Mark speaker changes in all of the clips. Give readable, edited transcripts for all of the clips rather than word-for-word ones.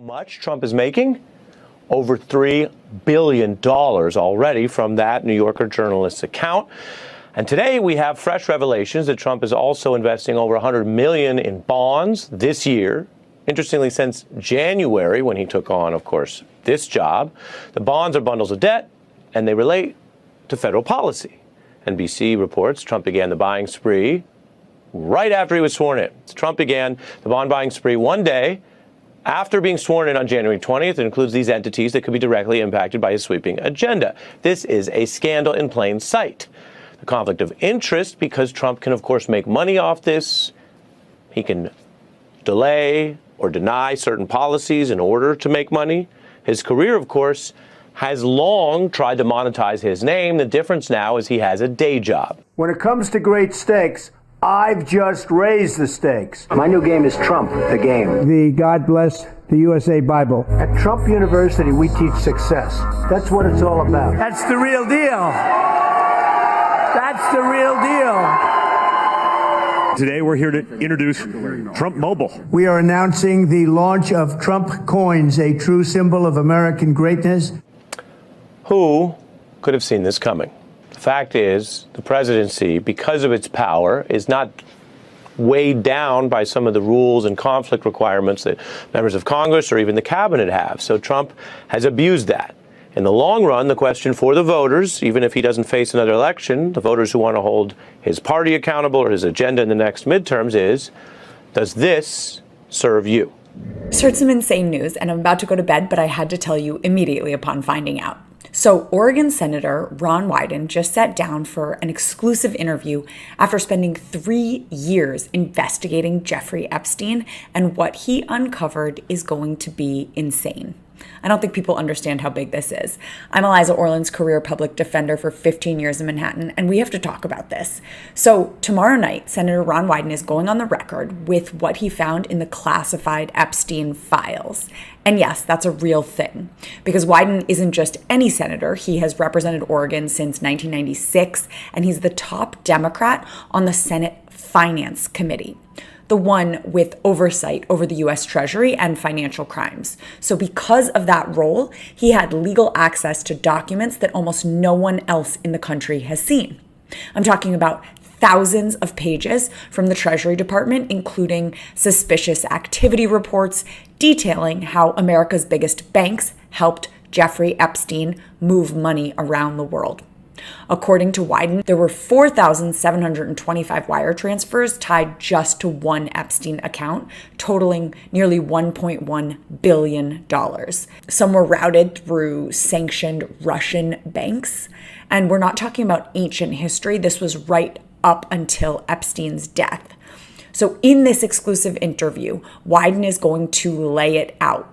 Speaker 1: Much Trump is making? Over $3 billion already from that New Yorker journalist's account. And today we have fresh revelations that Trump is also investing over $100 million in bonds this year. Interestingly, since January, when he took on, of course, this job, the bonds are bundles of debt, and they relate to federal policy. NBC reports Trump began the buying spree right after he was sworn in. Trump began the bond buying spree one day after being sworn in on January 20th. It includes these entities that could be directly impacted by his sweeping agenda. This is a scandal in plain sight. The conflict of interest, because Trump can, of course, make money off this. He can delay or deny certain policies in order to make money. His career, of course, has long tried to monetize his name. The difference now is he has a day job.
Speaker 2: When it comes to great stakes, I've just raised the stakes.
Speaker 3: My new game is Trump, the game.
Speaker 2: The God Bless the USA Bible. At Trump University, we teach success. That's what it's all about. That's the real deal. That's the real deal.
Speaker 4: Today, we're here to introduce Trump Mobile.
Speaker 2: We are announcing the launch of Trump Coins, a true symbol of American greatness.
Speaker 1: Who could have seen this coming? The fact is, the presidency, because of its power, is not weighed down by some of the rules and conflict requirements that members of Congress or even the cabinet have. So Trump has abused that. In the long run, the question for the voters, even if he doesn't face another election, the voters who want to hold his party accountable or his agenda in the next midterms is, does this serve you?
Speaker 5: Just heard some insane news, and I'm about to go to bed, but I had to tell you immediately upon finding out. So Oregon Senator Ron Wyden just sat down for an exclusive interview after spending 3 years investigating Jeffrey Epstein, and what he uncovered is going to be insane. I don't think people understand how big this is. I'm Eliza Orland's career public defender for 15 years in Manhattan, and we have to talk about this. So tomorrow night, Senator Ron Wyden is going on the record with what he found in the classified Epstein files. And yes, that's a real thing, because Wyden isn't just any senator. He has represented Oregon since 1996, and he's the top Democrat on the Senate Finance Committee, the one with oversight over the U.S. Treasury and financial crimes. So because of that role, he had legal access to documents that almost no one else in the country has seen. I'm talking about thousands of pages from the Treasury Department, including suspicious activity reports detailing how America's biggest banks helped Jeffrey Epstein move money around the world. According to Wyden, there were 4,725 wire transfers tied just to one Epstein account, totaling nearly $1.1 billion. Some were routed through sanctioned Russian banks. And we're not talking about ancient history. This was right up until Epstein's death. So in this exclusive interview, Wyden is going to lay it out.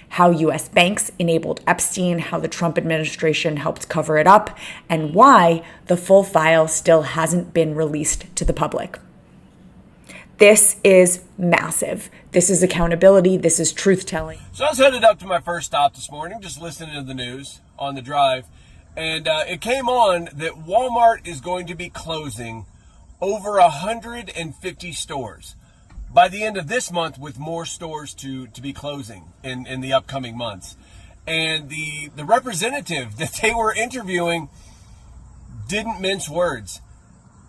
Speaker 5: How U.S. banks enabled Epstein, how the Trump administration helped cover it up, and why the full file still hasn't been released to the public. This is massive. This is accountability. This is truth-telling.
Speaker 6: So I was headed up to my first stop this morning, just listening to the news on the drive, and it came on that Walmart is going to be closing over 150 stores by the end of this month, with more stores to be closing in the upcoming months. And the representative that they were interviewing didn't mince words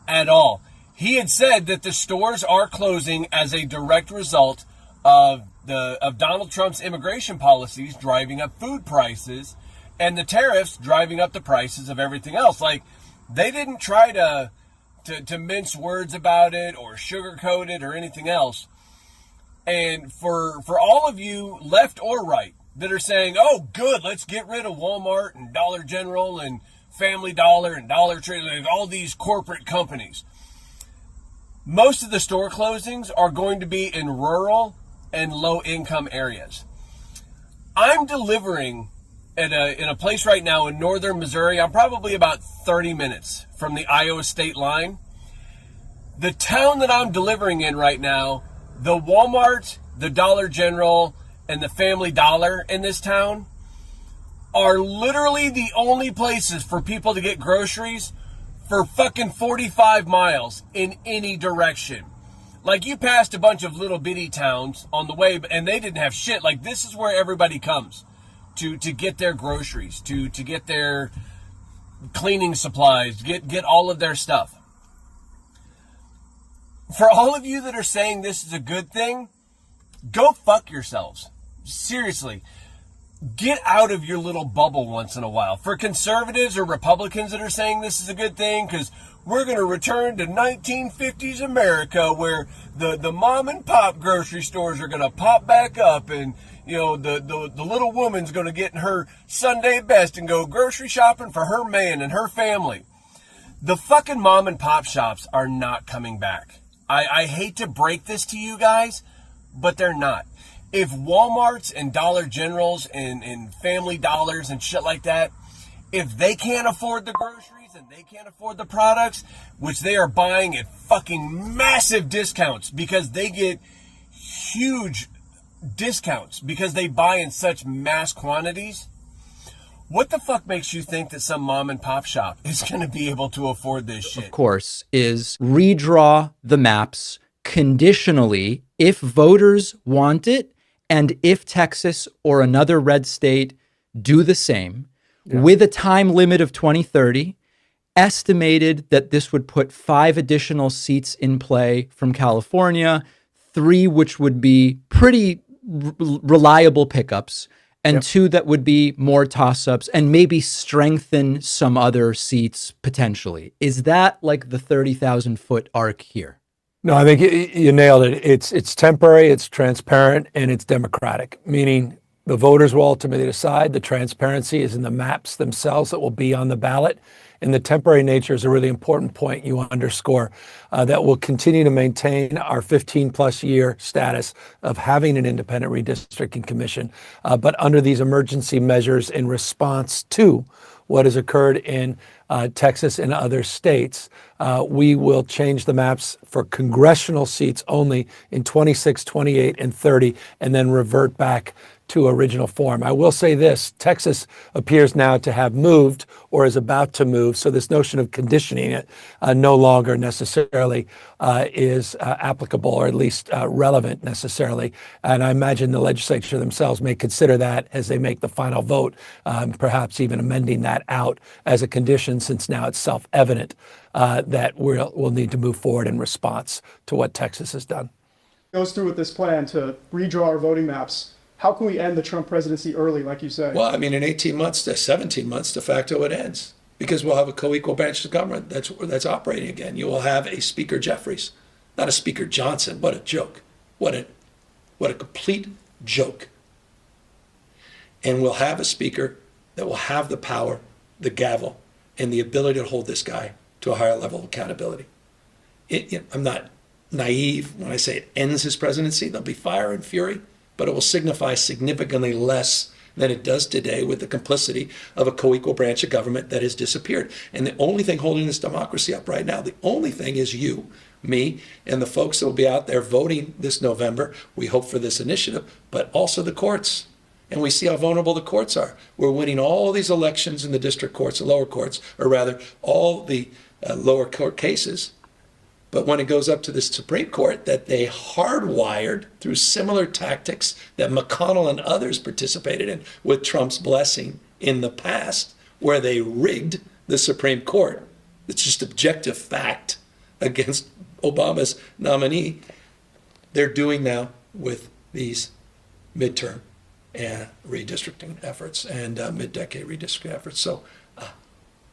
Speaker 6: at all. He had said that the stores are closing as a direct result of Donald Trump's immigration policies driving up food prices and the tariffs driving up the prices of everything else. Like, they didn't try to mince words about it or sugarcoat it or anything else. And for all of you, left or right, that are saying, oh, good, let's get rid of Walmart and Dollar General and Family Dollar and Dollar Tree and all these corporate companies, most of the store closings are going to be in rural and low-income areas. I'm delivering in a place right now in northern Missouri. I'm probably about 30 minutes from the Iowa state line. The town that I'm delivering in right now, the Walmart, the Dollar General, and the Family Dollar in this town are literally the only places for people to get groceries for fucking 45 miles in any direction. Like, you passed a bunch of little bitty towns on the way, and they didn't have shit. Like, this is where everybody comes to get their groceries, to get their cleaning supplies, get all of their stuff. For all of you that are saying this is a good thing, go fuck yourselves. Seriously. Get out of your little bubble once in a while. For conservatives or Republicans that are saying this is a good thing, because we're going to return to 1950s America where the mom and pop grocery stores are going to pop back up, and you know the little woman's going to get in her Sunday best and go grocery shopping for her man and her family. The fucking mom and pop shops are not coming back. I hate to break this to you guys, but they're not. If Walmarts and Dollar Generals and Family Dollars and shit like that, if they can't afford the groceries and they can't afford the products, which they are buying at fucking massive discounts because they get huge discounts because they buy in such mass quantities, what the fuck makes you think that some mom and pop shop is going to be able to afford this shit?
Speaker 7: Of course, is redraw the maps conditionally if voters want it. And if Texas or another red state do the same, with a time limit of 2030, estimated that this would put 5 additional seats in play from California, 3 which would be pretty reliable pickups, and 2 that would be more toss-ups and maybe strengthen some other seats potentially. Is that like the 30,000-foot arc here?
Speaker 2: No, I think you nailed it. It's temporary, it's transparent, and it's democratic, meaning the voters will ultimately decide. The transparency is in the maps themselves that will be on the ballot. And the temporary nature is a really important point you underscore that will continue to maintain our 15-plus year status of having an independent redistricting commission, but under these emergency measures in response to what has occurred in Texas and other states. We will change the maps for congressional seats only in 26, 28, and 30, and then revert back to original form. I will say this, Texas appears now to have moved or is about to move, so this notion of conditioning it no longer necessarily is applicable, or at least relevant necessarily. And I imagine the legislature themselves may consider that as they make the final vote, perhaps even amending that out as a condition, since now it's self-evident that we'll need to move forward in response to what Texas has done.
Speaker 8: Goes through with this plan to redraw our voting maps. How can we end the Trump presidency early, like you say?
Speaker 9: Well, I mean, in 18 months to 17 months, de facto it ends, because we'll have a co-equal branch of government that's operating again. You will have a Speaker Jeffries, not a Speaker Johnson. What a joke. What a complete joke. And we'll have a speaker that will have the power, the gavel, and the ability to hold this guy to a higher level of accountability. I'm not naive when I say it ends his presidency. There'll be fire and fury, but it will signify significantly less than it does today with the complicity of a co-equal branch of government that has disappeared. And the only thing holding this democracy up right now, the only thing is you, me, and the folks that will be out there voting this November. We hope for this initiative, but also the courts. And we see how vulnerable the courts are. We're winning all these elections in the district courts, the lower courts, or rather all the lower court cases. But when it goes up to the Supreme Court, that they hardwired through similar tactics that McConnell and others participated in with Trump's blessing in the past, where they rigged the Supreme Court. It's just objective fact against Obama's nominee. They're doing now with these midterm and redistricting efforts and mid-decade redistricting efforts. So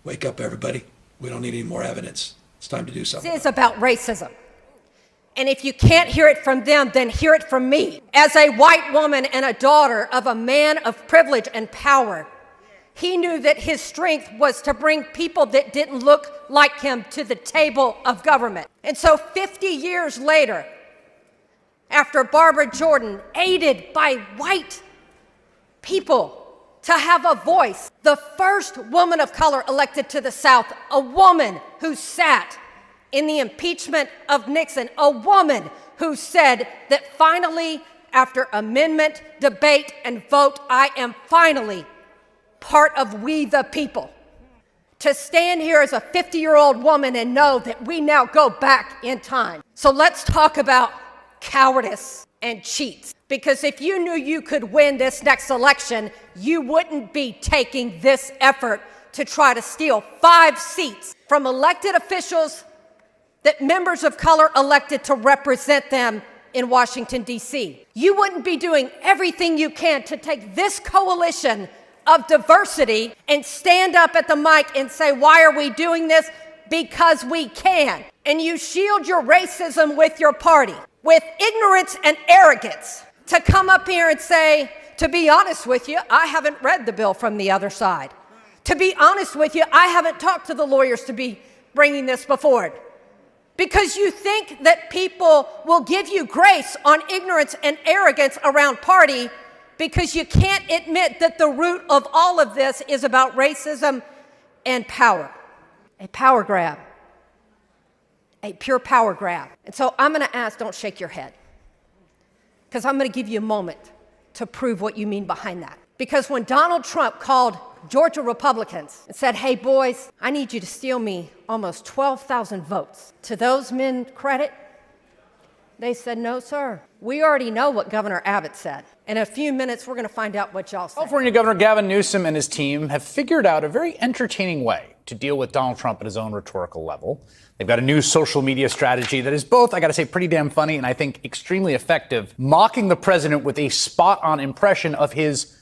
Speaker 9: wake up, everybody. We don't need any more evidence. It's time to do something.
Speaker 10: This is about racism. And if you can't hear it from them, then hear it from me. As a white woman and a daughter of a man of privilege and power, he knew that his strength was to bring people that didn't look like him to the table of government. And so 50 years later, after Barbara Jordan, aided by white people to have a voice, the first woman of color elected to the South, a woman who sat in the impeachment of Nixon, a woman who said that finally, after amendment, debate, and vote, I am finally part of we the people. to stand here as a 50-year-old woman and know that we now go back in time. So let's talk about cowardice and cheats. Because if you knew you could win this next election, you wouldn't be taking this effort to try to steal 5 seats from elected officials that members of color elected to represent them in Washington, D.C. You wouldn't be doing everything you can to take this coalition of diversity and stand up at the mic and say, why are we doing this? Because we can. And you shield your racism with your party, with ignorance and arrogance, to come up here and say, to be honest with you, I haven't read the bill from the other side. To be honest with you, I haven't talked to the lawyers to be bringing this before it. Because you think that people will give you grace on ignorance and arrogance around party, because you can't admit that the root of all of this is about racism and power. A power grab. A pure power grab. And so I'm going to ask, don't shake your head, because I'm going to give you a moment to prove what you mean behind that. Because when Donald Trump called Georgia Republicans and said, hey boys, I need you to steal me almost 12,000 votes, to those men credit, they said, no, sir. We already know what Governor Abbott said. In a few minutes, we're going to find out what y'all said.
Speaker 11: California Governor Gavin Newsom and his team have figured out a very entertaining way to deal with Donald Trump at his own rhetorical level. They've got a new social media strategy that is both, I got to say, pretty damn funny and I think extremely effective, mocking the president with a spot-on impression of his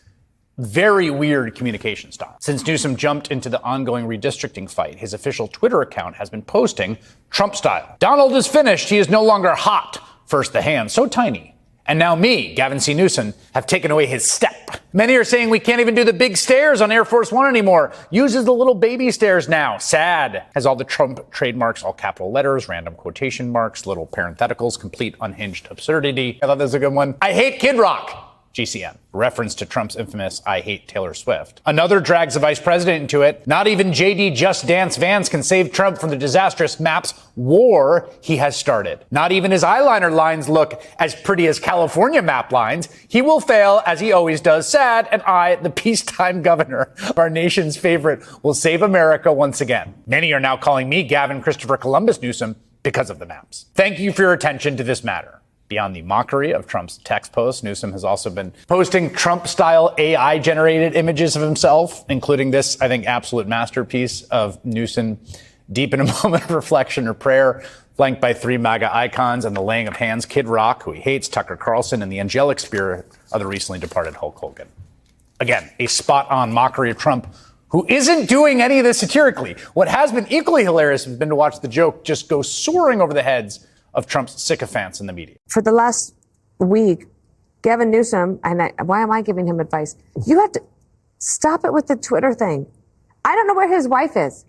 Speaker 11: very weird communication style. Since Newsom jumped into the ongoing redistricting fight, his official Twitter account has been posting Trump style. Donald is finished. He is no longer hot. First the hand, so tiny. And now me, Gavin C. Newsom, have taken away his step. Many are saying we can't even do the big stairs on Air Force One anymore. Uses the little baby stairs now. Sad. Has all the Trump trademarks, all capital letters, random quotation marks, little parentheticals, complete unhinged absurdity. I thought that was a good one. I hate Kid Rock. GCN. Reference to Trump's infamous I hate Taylor Swift. Another drags the vice president into it. Not even JD Just Dance Vance can save Trump from the disastrous maps war he has started. Not even his eyeliner lines look as pretty as California map lines. He will fail, as he always does. Sad, and I, the peacetime governor of our nation's favorite, will save America once again. Many are now calling me Gavin Christopher Columbus Newsom because of the maps. Thank you for your attention to this matter. Beyond the mockery of Trump's text posts, Newsom has also been posting Trump-style AI-generated images of himself, including this, I think, absolute masterpiece of Newsom deep in a moment of reflection or prayer, flanked by 3 MAGA icons and the laying of hands, Kid Rock, who he hates, Tucker Carlson, and the angelic spirit of the recently departed Hulk Hogan. Again, a spot-on mockery of Trump, who isn't doing any of this satirically. What has been equally hilarious has been to watch the joke just go soaring over the heads of Trump's sycophants in the media.
Speaker 12: For the last week, Gavin Newsom, and why am I giving him advice? You have to stop it with the Twitter thing. I don't know where his wife is.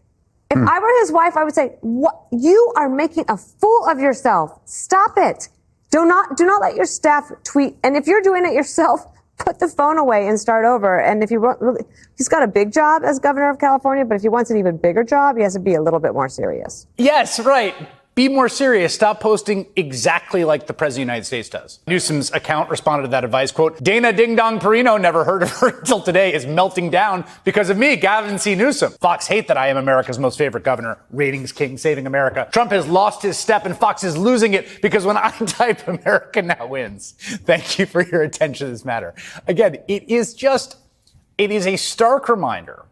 Speaker 12: If I were his wife, I would say, "What? You are making a fool of yourself. Stop it. Do not let your staff tweet. And if you're doing it yourself, put the phone away and start over. And if you really, he's got a big job as governor of California, but if he wants an even bigger job, he has to be a little bit more serious."
Speaker 11: Yes, right. Be more serious. Stop posting exactly like the President of the United States does. Newsom's account responded to that advice, quote, Dana Ding Dong Perino, never heard of her until today, is melting down because of me, Gavin C. Newsom. Fox hate that I am America's most favorite governor, ratings king, saving America. Trump has lost his step and Fox is losing it because when I type America now wins. Thank you for your attention to this matter. Again, it is a stark reminder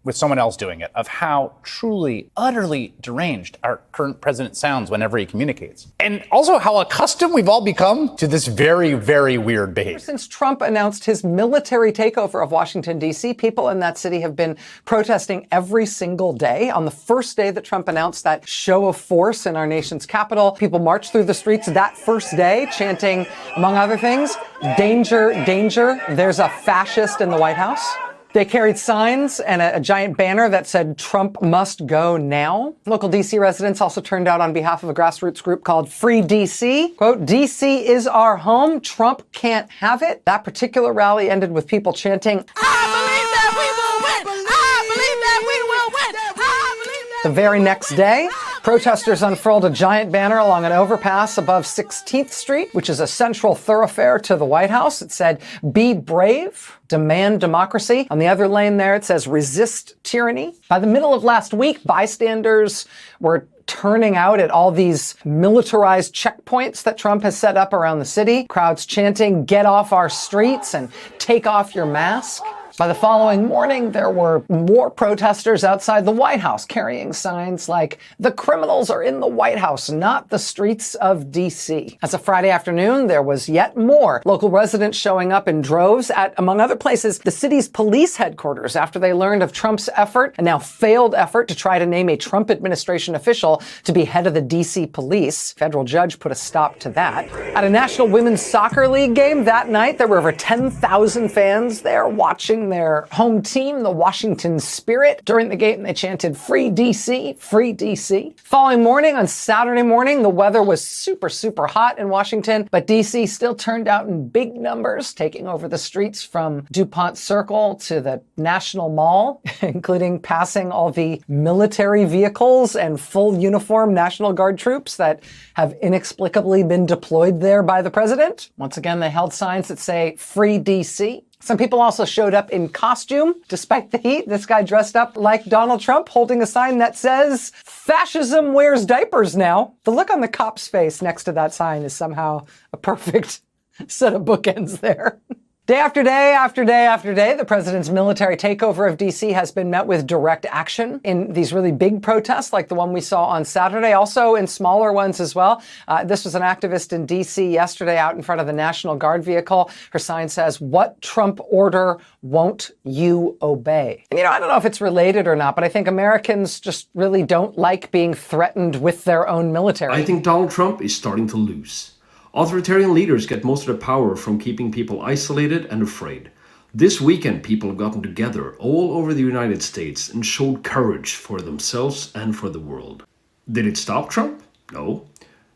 Speaker 11: with someone else doing it, of how truly, utterly deranged our current president sounds whenever he communicates. And also how accustomed we've all become to this very, very weird behavior.
Speaker 13: Since Trump announced his military takeover of Washington, D.C., people in that city have been protesting every single day. On the first day that Trump announced that show of force in our nation's capital, people marched through the streets that first day, chanting, among other things, danger, danger, there's a fascist in the White House. They carried signs and a giant banner that said, Trump must go now. Local D.C. residents also turned out on behalf of a grassroots group called Free D.C. Quote, D.C. is our home. Trump can't have it. That particular rally ended with people chanting, I believe that we will win. I believe that we will win. I believe that the very next day, Protesters unfurled a giant banner along an overpass above 16th Street, which is a central thoroughfare to the White House. It said, "Be brave, demand democracy." On the other lane there, it says, "Resist tyranny." By the middle of last week, bystanders were turning out at all these militarized checkpoints that Trump has set up around the city. Crowds chanting, "Get off our streets" and "Take off your mask." By the following morning, there were more protesters outside the White House carrying signs like, "The criminals are in the White House, not the streets of D.C." As of Friday afternoon, there was yet more local residents showing up in droves at, among other places, the city's police headquarters after they learned of Trump's effort, a now failed effort, to try to name a Trump administration official to be head of the D.C. police. Federal judge put a stop to that. At a National Women's Soccer League game that night, there were over 10,000 fans there watching their home team, the Washington Spirit. During the game, they chanted, "Free DC, free DC." Following morning, on Saturday morning, the weather was super, super hot in Washington, but DC still turned out in big numbers, taking over the streets from DuPont Circle to the National Mall, including passing all the military vehicles and full uniform National Guard troops that have inexplicably been deployed there by the president. Once again, they held signs that say, "Free DC." Some people also showed up in costume. Despite the heat, this guy dressed up like Donald Trump, holding a sign that says, "Fascism wears diapers now." The look on the cop's face next to that sign is somehow a perfect set of bookends there. Day after day after day after day, the president's military takeover of D.C. has been met with direct action in these really big protests like the one we saw on Saturday, also in smaller ones as well. This was an activist in D.C. yesterday out in front of the National Guard vehicle. Her sign says, "What Trump order won't you obey?" And, I don't know if it's related or not, but I think Americans just really don't like being threatened with their own military.
Speaker 14: I think Donald Trump is starting to lose. Authoritarian leaders get most of the power from keeping people isolated and afraid. This weekend, people have gotten together all over the United States and showed courage for themselves and for the world. Did it stop Trump? No.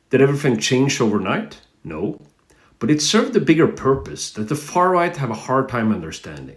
Speaker 14: Did everything change overnight? No. But it served a bigger purpose that the far right have a hard time understanding.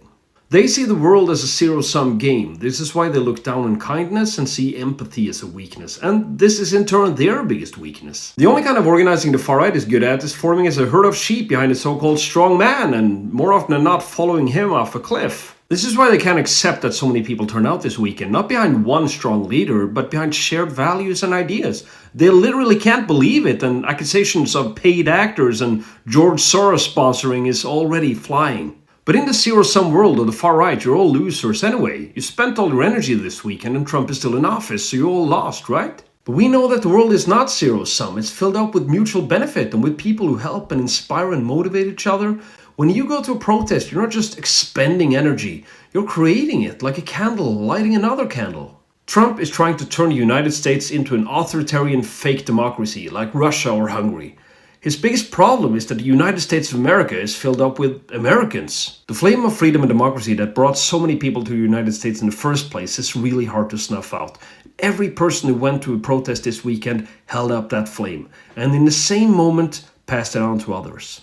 Speaker 14: They see the world as a zero-sum game. This is why they look down on kindness and see empathy as a weakness. And this is in turn their biggest weakness. The only kind of organizing the far right is good at is forming as a herd of sheep behind a so-called strong man, and more often than not following him off a cliff. This is why they can't accept that so many people turn out this weekend, not behind one strong leader, but behind shared values and ideas. They literally can't believe it, and accusations of paid actors and George Soros sponsoring is already flying. But in the zero-sum world of the far right, you're all losers anyway. You spent all your energy this weekend and Trump is still in office, so you're all lost, right? But we know that the world is not zero-sum. It's filled up with mutual benefit and with people who help and inspire and motivate each other. When you go to a protest, you're not just expending energy. You're creating it like a candle, lighting another candle. Trump is trying to turn the United States into an authoritarian fake democracy like Russia or Hungary. His biggest problem is that the United States of America is filled up with Americans. The flame of freedom and democracy that brought so many people to the United States in the first place is really hard to snuff out. Every person who went to a protest this weekend held up that flame, and in the same moment passed it on to others.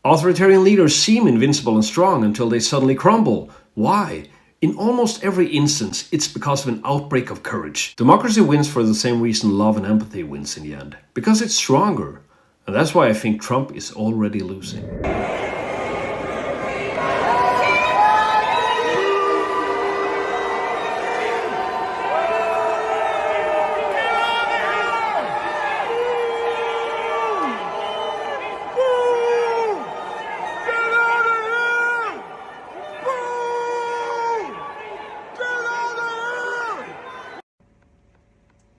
Speaker 14: Authoritarian leaders seem invincible and strong until they suddenly crumble. Why? In almost every instance, it's because of an outbreak of courage. Democracy wins for the same reason love and empathy wins in the end. Because it's stronger. And that's why I think Trump is already losing.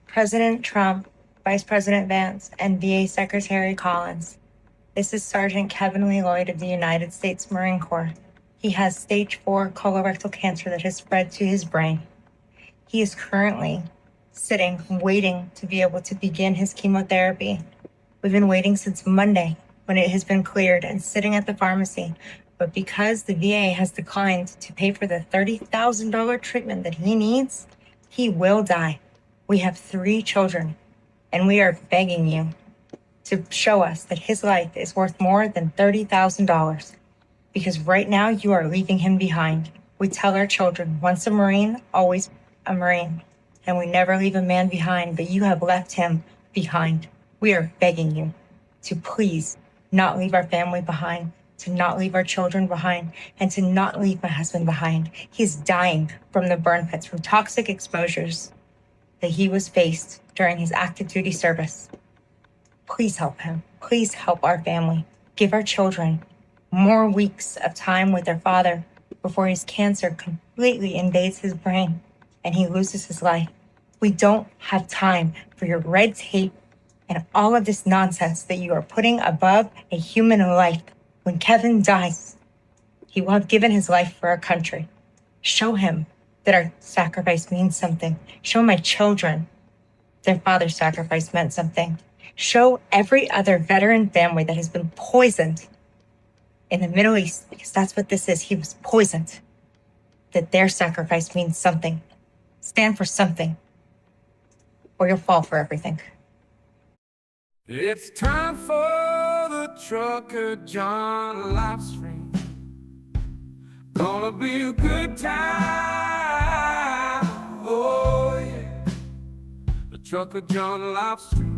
Speaker 15: President Trump, Vice President Vance, and VA Secretary Collins. This is Sergeant Kevin Lee Lloyd of the United States Marine Corps. He has stage 4 colorectal cancer that has spread to his brain. He is currently sitting, waiting to be able to begin his chemotherapy. We've been waiting since Monday when it has been cleared and sitting at the pharmacy. But because the VA has declined to pay for the $30,000 treatment that he needs, he will die. We have 3 children. And we are begging you to show us that his life is worth more than $30,000. Because right now you are leaving him behind. We tell our children, once a Marine, always a Marine. and we never leave a man behind, but you have left him behind. We are begging you to please not leave our family behind, to not leave our children behind, and to not leave my husband behind. He's dying from the burn pits, from toxic exposures that he was faced during his active duty service. Please help him. Please help our family. Give our children more weeks of time with their father before his cancer completely invades his brain and he loses his life. We don't have time for your red tape and all of this nonsense that you are putting above a human life. When Kevin dies, he will have given his life for our country. Show him that our sacrifice means something. Show my children their father's sacrifice meant something. Show every other veteran family that has been poisoned in the Middle East, because that's what this is. He was poisoned. That their sacrifice means something. Stand for something, or you'll fall for everything.
Speaker 16: It's time for the Trucker John Livestream. Gonna be a good time. Oh yeah. The Trucker John Livestream.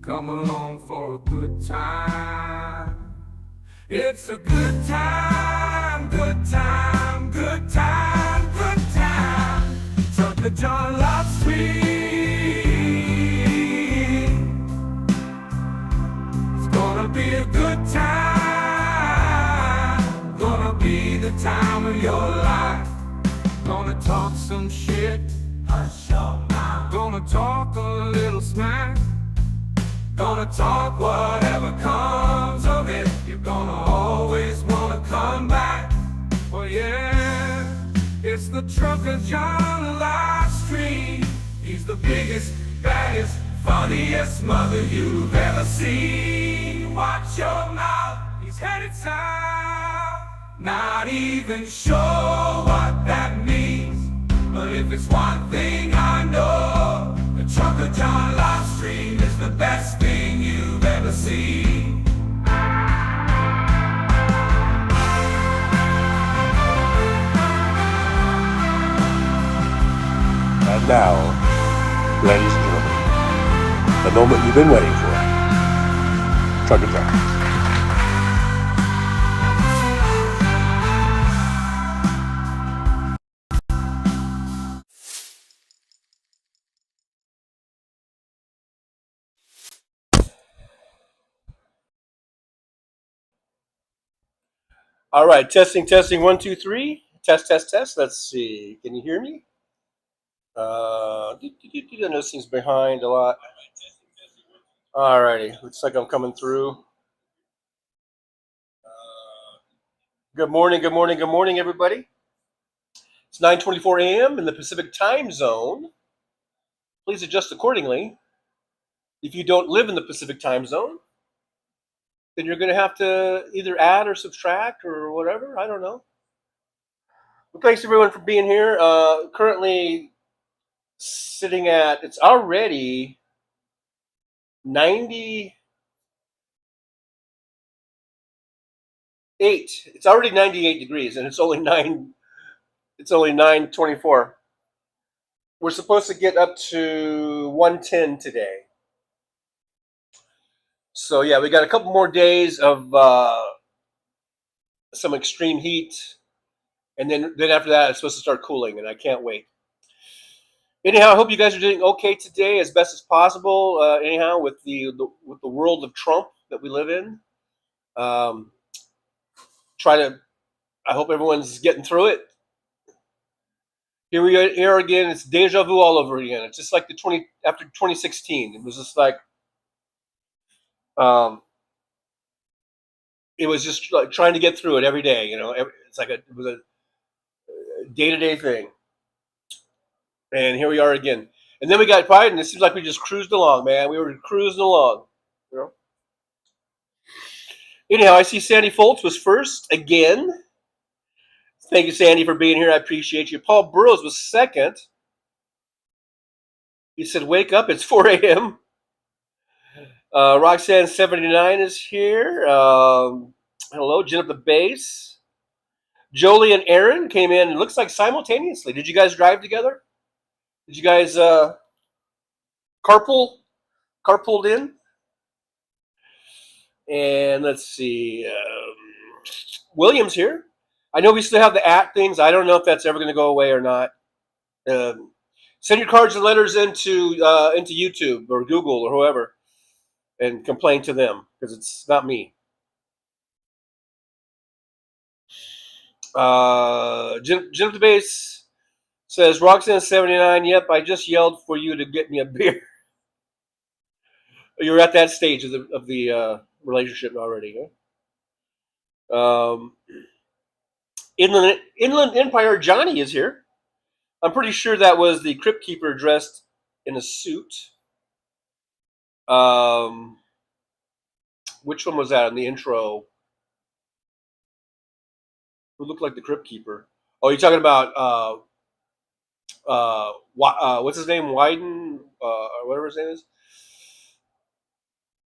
Speaker 16: Come along for a good time. It's a good time, good time, good time, good time. Trucker John Livestream. It's gonna be a good time. Gonna be the time of your life. Gonna talk some shit. Hush your mouth. Gonna talk a little smack. Gonna talk whatever comes of it. You're gonna always wanna come back. Well, yeah, it's the Trucker John Livestream. He's the biggest, baddest, funniest mother you've ever seen. Watch your mouth, he's headed south. Not even sure what that means, but if it's one thing I know, the Trucker John Livestream is the best thing you've ever seen.
Speaker 4: And now, ladies and gentlemen, the moment you've been waiting for. Trucker John.
Speaker 6: All right, testing, 1, 2, 3. Test. Let's see. Can you hear me? I know this thing's behind a lot. All righty, looks like I'm coming through. Good morning, everybody. It's 9:24 a.m. in the Pacific time zone. Please adjust accordingly. If you don't live in the Pacific time zone, then you're going to have to either add or subtract or whatever. I don't know. Well, thanks everyone for being here. Currently sitting at, it's already 98. It's already 98 degrees, and it's only 9:24. We're supposed to get up to 110 today. So yeah, we got a couple more days of some extreme heat, and then after that, it's supposed to start cooling, and I can't wait. Anyhow, I hope you guys are doing okay today, as best as possible. Anyhow, with the world of Trump that we live in, I hope everyone's getting through it. Here we are again. It's deja vu all over again. It's just like after 2016. It was just like, it was just like trying to get through it every day. It's like it was a day-to-day thing. And here we are again. And then we got Biden. It seems like we just cruised along, man. We were cruising along. Anyhow, I see Sandy Foltz was first again. Thank you, Sandy, for being here. I appreciate you. Paul Burrows was second. He said, wake up, it's 4 a.m. Roxanne79 is here. Hello, Jen up the bass. Jolie and Aaron came in, it looks like simultaneously. Did you guys drive together? Did you guys carpooled in? And let's see, William's here. I know we still have the at things. I don't know if that's ever going to go away or not. Send your cards and letters into YouTube or Google or whoever, and complain to them because it's not me. Jim the Base says Roxanne 79. Yep, I just yelled for you to get me a beer. You're at that stage of the relationship already, huh? Inland Empire Johnny is here. I'm pretty sure that was the Crypt Keeper dressed in a suit. Which one was that in the intro? Who looked like the Crypt Keeper? Oh, you're talking about what's his name? Wyden, or whatever his name is.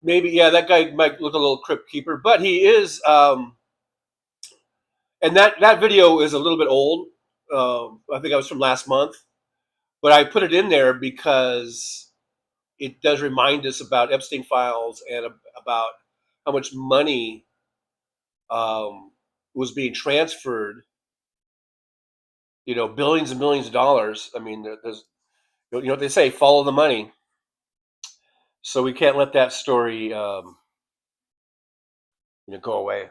Speaker 6: Maybe, yeah, that guy might look a little Crypt Keeper, but he is. And that video is a little bit old. I think that was from last month, but I put it in there because it does remind us about Epstein files and about how much money was being transferred. Billions and millions of dollars. I mean, there's, what they say, follow the money. So we can't let that story, go away.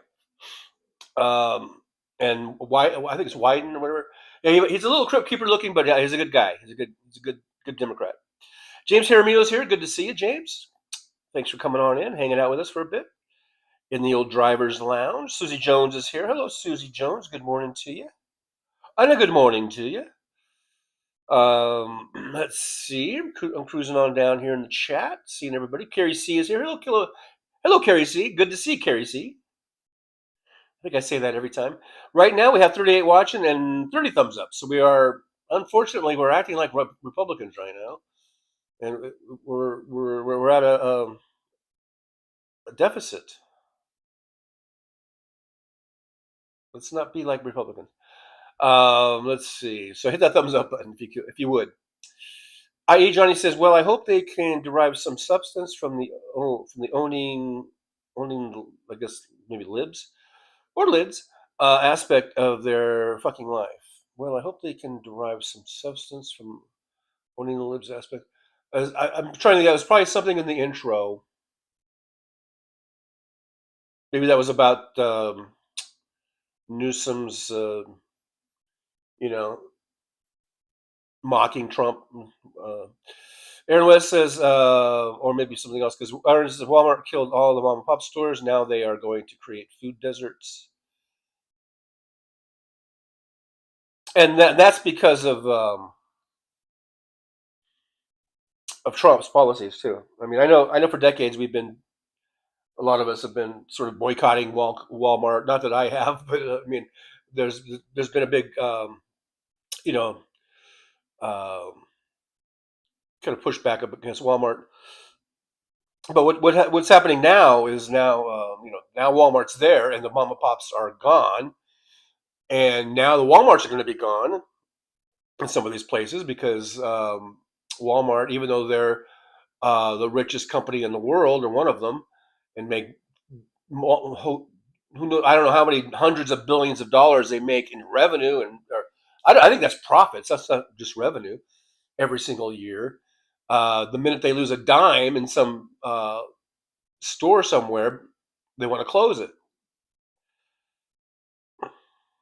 Speaker 6: And why? I think it's Wyden or whatever. Yeah, he's a little Crypt Keeper looking, but yeah, he's a good guy. He's a good Democrat. James Jaramillo's here. Good to see you, James. Thanks for coming on in, hanging out with us for a bit in the old driver's lounge. Susie Jones is here. Hello, Susie Jones. Good morning to you. And a good morning to you. Let's see. I'm cruising on down here in the chat, seeing everybody. Carrie C is here. Hello, Carrie C. Good to see Carrie C. I think I say that every time. Right now, we have 38 watching and 30 thumbs up. So unfortunately, we're acting like Republicans right now, and we're at a deficit. Let's not be like Republicans. Let's see. So hit that thumbs up button if you would. I.E. Johnny says, well, I hope they can derive some substance from the owning, I guess maybe libs or lids aspect of their fucking life. Well, I hope they can derive some substance from owning the libs aspect. I'm trying to think. That was probably something in the intro. Maybe that was about Newsom's, mocking Trump. Aaron West says, or maybe something else, because Aaron says Walmart killed all the mom and pop stores. Now they are going to create food deserts. And that's because of Trump's policies too. I mean, I know for decades a lot of us have been sort of boycotting Walmart. Not that I have, but I mean, there's been a big, kind of pushback up against Walmart. But what's happening now is now Walmart's there and the mom and pops are gone, and now the Walmarts are going to be gone in some of these places because Walmart, even though they're the richest company in the world or one of them, and make who knows, I don't know how many hundreds of billions of dollars they make in revenue, I think that's profits. That's not just revenue every single year. The minute they lose a dime in some store somewhere, they want to close it.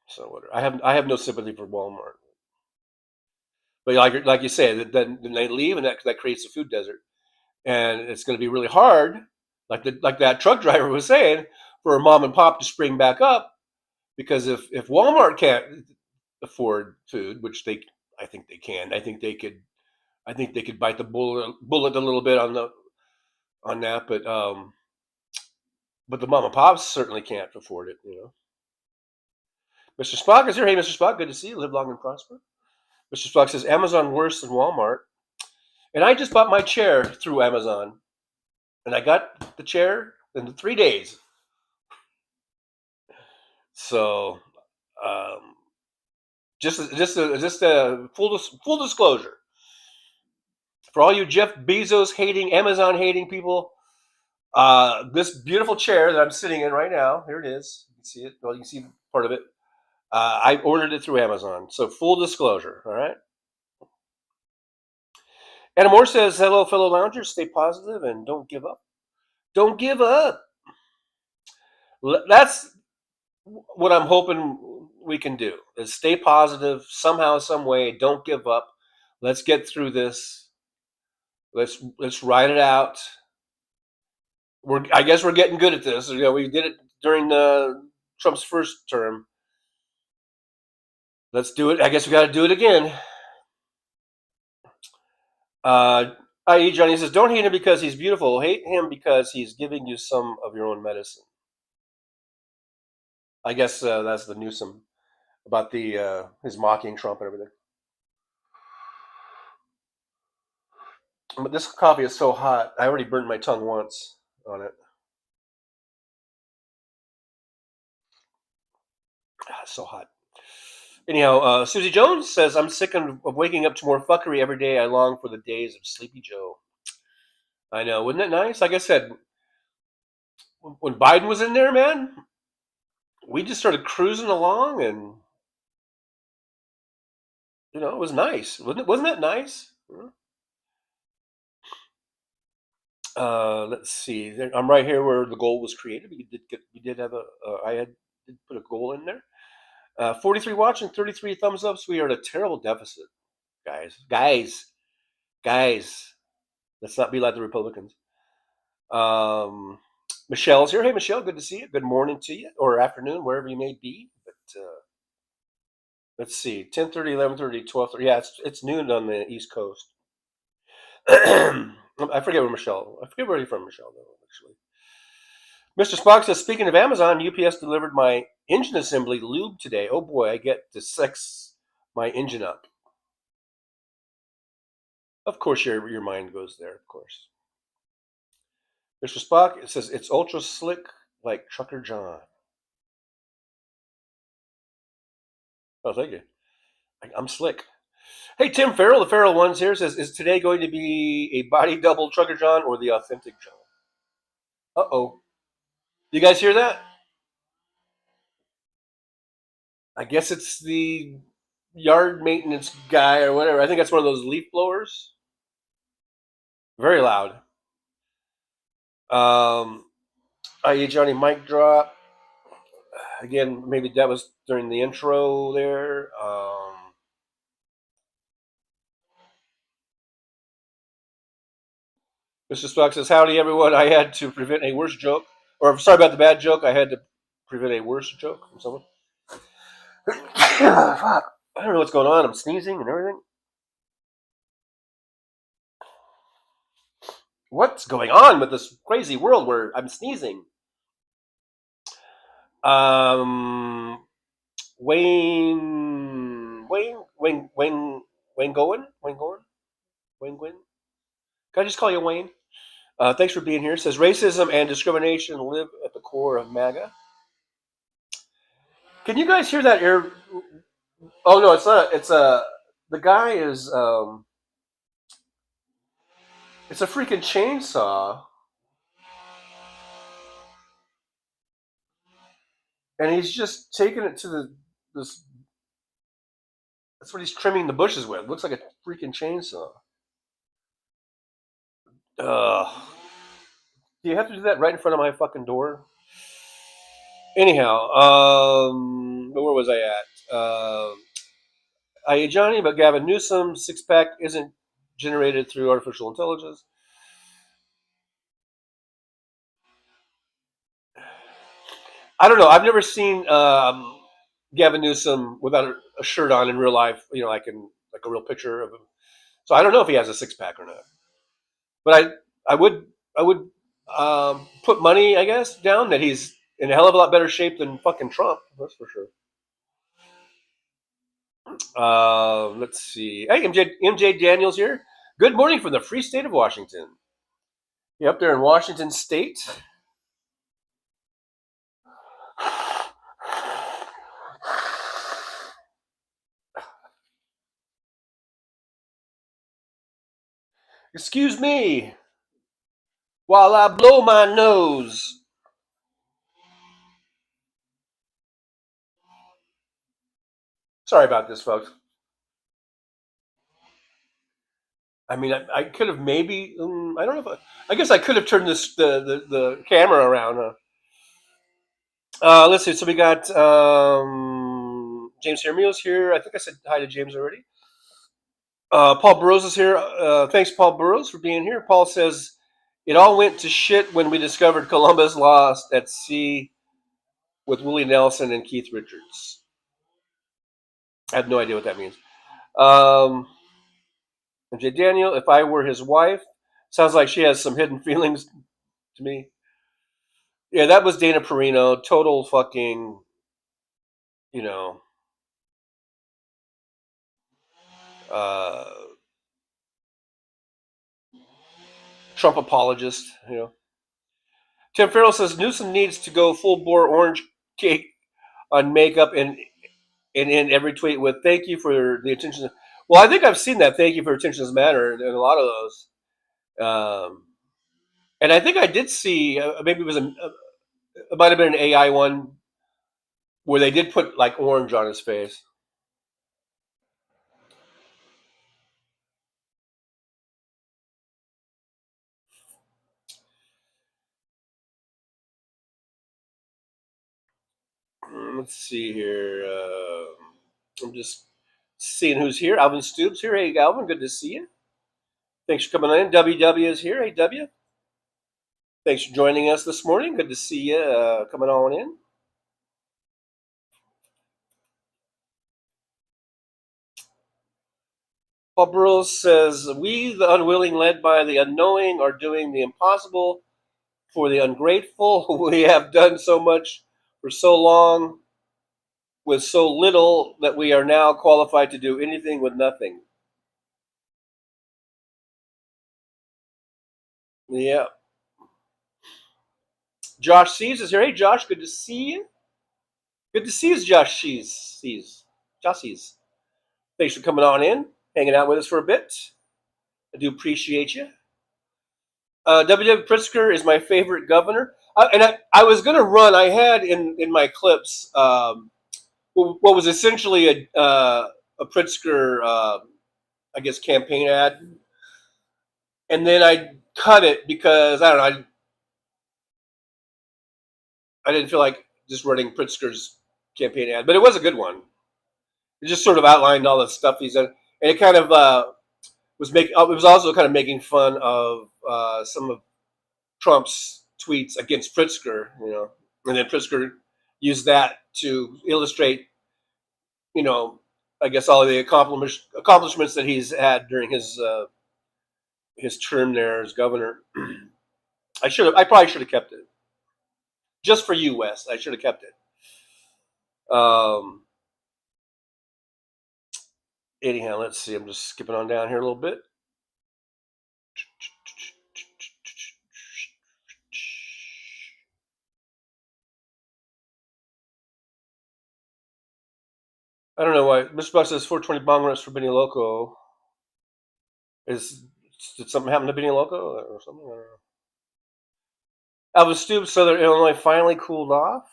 Speaker 6: So whatever. I have no sympathy for Walmart, but like you say, then they leave, and that creates a food desert, and it's going to be really hard, like that truck driver was saying, for a mom and pop to spring back up, because if Walmart can't afford food, which I think they can, I think they could bite the bullet a little bit on that, but the mom and pops certainly can't afford it, Mr. Spock is here. Hey, Mr. Spock, good to see you. Live long and prosper. Mr. Spock says, Amazon worse than Walmart. And I just bought my chair through Amazon. And I got the chair in 3 days. So, just a full disclosure. For all you Jeff Bezos hating, Amazon hating people, this beautiful chair that I'm sitting in right now, here it is. You can see it. Well, you can see part of it. I ordered it through Amazon. So full disclosure, all right? Anna Moore says, hello, fellow loungers. Stay positive and don't give up. Don't give up. That's what I'm hoping we can do, is stay positive somehow, some way. Don't give up. Let's get through this. Let's ride it out. I guess we're getting good at this. You know, we did it during Trump's first term. Let's do it. I guess we got to do it again. I.e. Johnny says, don't hate him because he's beautiful. Hate him because he's giving you some of your own medicine. I guess that's the Newsom about the his mocking Trump and everything. But this coffee is so hot. I already burned my tongue once on it. It's so hot. Anyhow, Susie Jones says, I'm sick of waking up to more fuckery every day. I long for the days of Sleepy Joe. I know. Wouldn't that nice? Like I said, when Biden was in there, man, we just started cruising along and, it was nice. Wasn't that nice? Let's see. I'm right here where the goal was created. We did have did put a goal in there. 43 watching, 33 thumbs ups. We are at a terrible deficit, guys. Let's not be like the Republicans. Michelle's here. Hey, Michelle, good to see you. Good morning to you, or afternoon, wherever you may be. But let's see, 10:30, 11:30, 12:30. Yeah, it's noon on the East Coast. I forget where you're from, Michelle, though, actually. Mr. Spock says, speaking of Amazon, UPS delivered my engine assembly lube today. Oh boy, I get to sex my engine up. Of course, your mind goes there, of course. Mr. Spock, it says, it's ultra slick like Trucker John. Oh, thank you. I'm slick. Hey, Tim Farrell, the Farrell Ones here, says, is today going to be a body double Trucker John or the authentic John? Uh-oh. You guys hear that? I guess it's the yard maintenance guy or whatever. I think that's one of those leaf blowers. Very loud. I.e. Johnny mic drop. Again, maybe that was during the intro there. Mr. Spock says, howdy, everyone. I had to prevent a worse joke. Or, sorry about the bad joke. I had to prevent a worse joke from someone. Fuck. I don't know what's going on. I'm sneezing and everything. What's going on with this crazy world where I'm sneezing? Wayne Goen? Can I just call you Wayne? Thanks for being here. It says racism and discrimination live at the core of MAGA. Can you guys hear that air? Oh no, it's not. It's the guy is it's a freaking chainsaw, and he's just taking it to this. That's what he's trimming the bushes with. Looks like a freaking chainsaw. Do you have to do that right in front of my fucking door? Anyhow, where was I at? Johnny, but Gavin Newsom six-pack isn't generated through artificial intelligence. I don't know. I've never seen Gavin Newsom without a shirt on in real life. Like a real picture of him. So I don't know if he has a six-pack or not. But I would put money, I guess, down that he's in a hell of a lot better shape than fucking Trump. That's for sure. Let's see. Hey, MJ Daniels here. Good morning from the free state of Washington. You up there in Washington State? Excuse me while I blow my nose. Sorry about this, folks. I mean, I could have maybe. I don't know if I guess I could have turned the camera around. Let's see. So we got James Hermio's here. I think I said hi to James already. Paul Burrows is here. Thanks, Paul Burrows, for being here. Paul says it all went to shit when we discovered Columbus lost at sea with Willie Nelson and Keith Richards. I have no idea what that means. J. Daniel, if I were his wife, sounds like she has some hidden feelings to me. Yeah, that was Dana Perino. Total fucking, you know, Trump apologist. You know, Tim Farrell says Newsom needs to go full bore orange cake on makeup and in every tweet with "Thank you for the attention." Well, I think I've seen that. Thank you for attention matter in a lot of those. And I think I did see maybe it was it might have been an AI one where they did put like orange on his face. Let's see here. I'm just seeing who's here. Alvin Stoops here. Hey, Alvin, good to see you. Thanks for coming in. WW is here. Hey, W. Thanks for joining us this morning. Good to see you coming on in. Paul Burrows says, we, the unwilling, led by the unknowing, are doing the impossible for the ungrateful. We have done so much for so long with so little that we are now qualified to do anything with nothing. Yeah. Josh Sees is here. Hey, Josh, good to see you. Good to see you, Josh Sees. Josh Sees. Thanks for coming on in, hanging out with us for a bit. I do appreciate you. W.W. Pritzker is my favorite governor. I was going to run, I had in my clips what was essentially a Pritzker, I guess, campaign ad. And then I cut it because, I don't know, I didn't feel like just running Pritzker's campaign ad. But it was a good one. It just sort of outlined all the stuff he's done. And it kind of it was also kind of making fun of some of Trump's tweets against Pritzker, you know, and then Pritzker used that to illustrate, you know, I guess all of the accomplishments that he's had during his term there as governor. I probably should have kept it, just for you, Wes. I should have kept it. Anyhow, let's see. I'm just skipping on down here a little bit. I don't know why. Mr. Buck says 420 bong rips for Benny Loco. Did something happen to Benny Loco or something? I don't know. Alvin Stoops, Southern Illinois finally cooled off.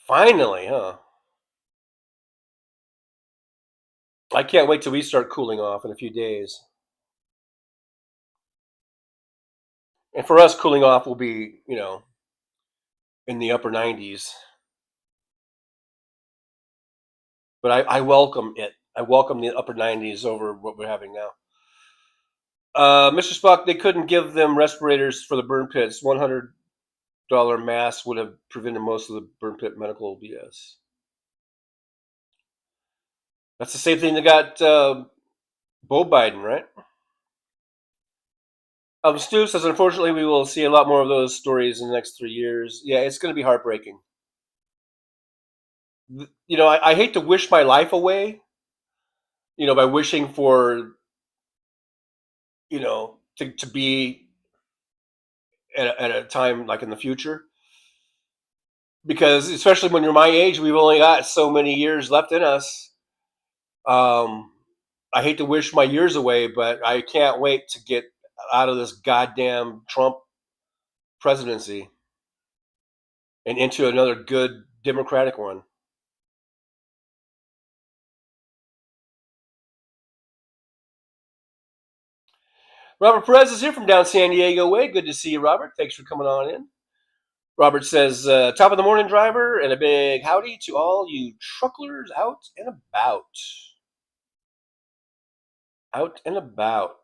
Speaker 6: Finally, huh? I can't wait till we start cooling off in a few days. And for us, cooling off will be, you know, in the upper 90s. But I welcome it. I welcome the upper 90s over what we're having now. Mr. Spock, they couldn't give them respirators for the burn pits. $100 mask would have prevented most of the burn pit medical BS. That's the same thing that got Bo Biden, right? Stu says, unfortunately, we will see a lot more of those stories in the next 3 years. Yeah, it's going to be heartbreaking. You know, I hate to wish my life away, you know, by wishing for, you know, to be at a time like in the future. Because especially when you're my age, we've only got so many years left in us. I hate to wish my years away, but I can't wait to get out of this goddamn Trump presidency and into another good Democratic one. Robert Perez is here from down San Diego way. Good to see you, Robert. Thanks for coming on in. Robert says, top of the morning, driver, and a big howdy to all you truckers out and about. Out and about.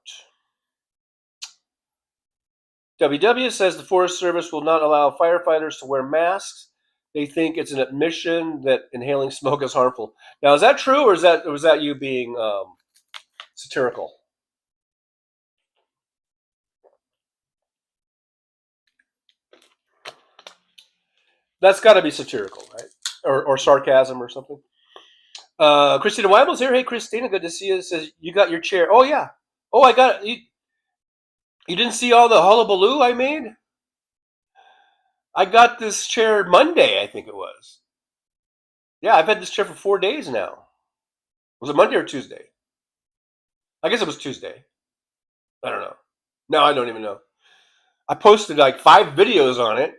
Speaker 6: WW says the Forest Service will not allow firefighters to wear masks. They think it's an admission that inhaling smoke is harmful. Now, is that true, or was that you being satirical? That's got to be satirical, right? Or sarcasm or something. Christina Weibel's here. Hey, Christina, good to see you. It says you got your chair. Oh yeah. Oh, I got it. You didn't see all the hullabaloo I made? I got this chair Monday, I think it was. Yeah, I've had this chair for 4 days now. Was it Monday or Tuesday? I guess it was Tuesday. I don't know. No, I don't even know. I posted like 5 videos on it.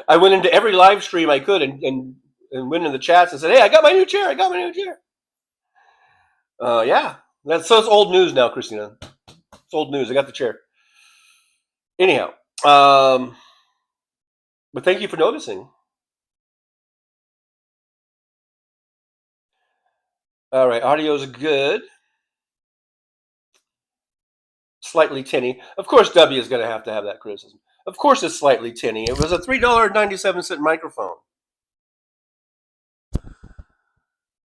Speaker 6: I went into every live stream I could and went in the chats and said, hey, I got my new chair. I got my new chair. Yeah. So it's old news now, Christina. It's old news. I got the chair. Anyhow, but thank you for noticing. All right, audio's good. Slightly tinny. Of course, W is going to have that criticism. Of course, it's slightly tinny. It was a $3.97 microphone.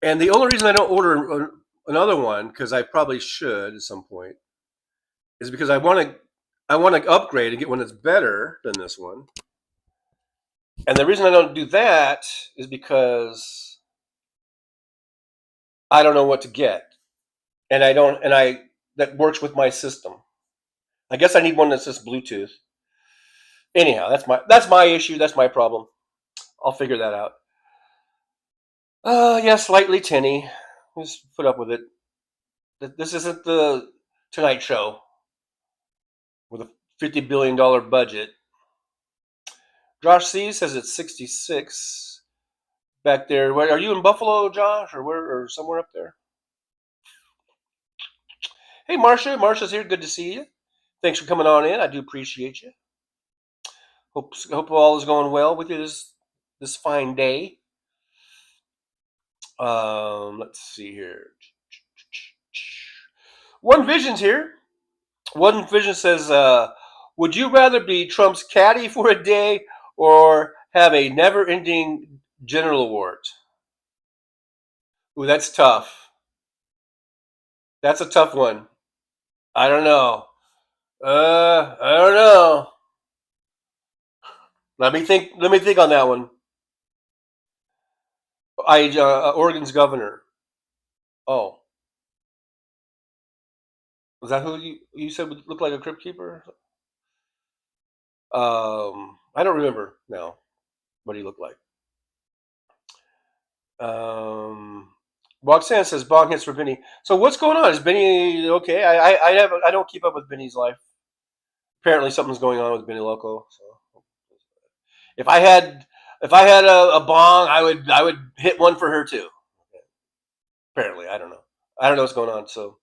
Speaker 6: And the only reason I don't order another one, because I probably should at some point, is because I want to upgrade and get one that's better than this one. And the reason I don't do that is because I don't know what to get, and that works with my system. I guess I need one that's just Bluetooth. Anyhow, that's my issue. That's my problem. I'll figure that out. Yeah, slightly tinny. Just put up with it. This isn't the Tonight Show with a $50 billion budget. Josh C says it's 66 back there. Are you in Buffalo, Josh, or somewhere up there? Hey, Marcia. Marcia's here. Good to see you. Thanks for coming on in. I do appreciate you. Hope all is going well with you this fine day. Let's see here. One Vision's here. One Vision says, would you rather be Trump's caddy for a day or have a never-ending genital wart? Ooh, that's tough. That's a tough one. I don't know. I don't know. Let me think on that one. Oregon's governor. Oh. Was that who you said would look like a crypt keeper? I don't remember now what he looked like. Roxanne says bong hits for Benny. So what's going on? Is Benny okay? I don't keep up with Benny's life. Apparently something's going on with Benny Loco. So if I had a bong, I would hit one for her too. Apparently, I don't know. I don't know what's going on. So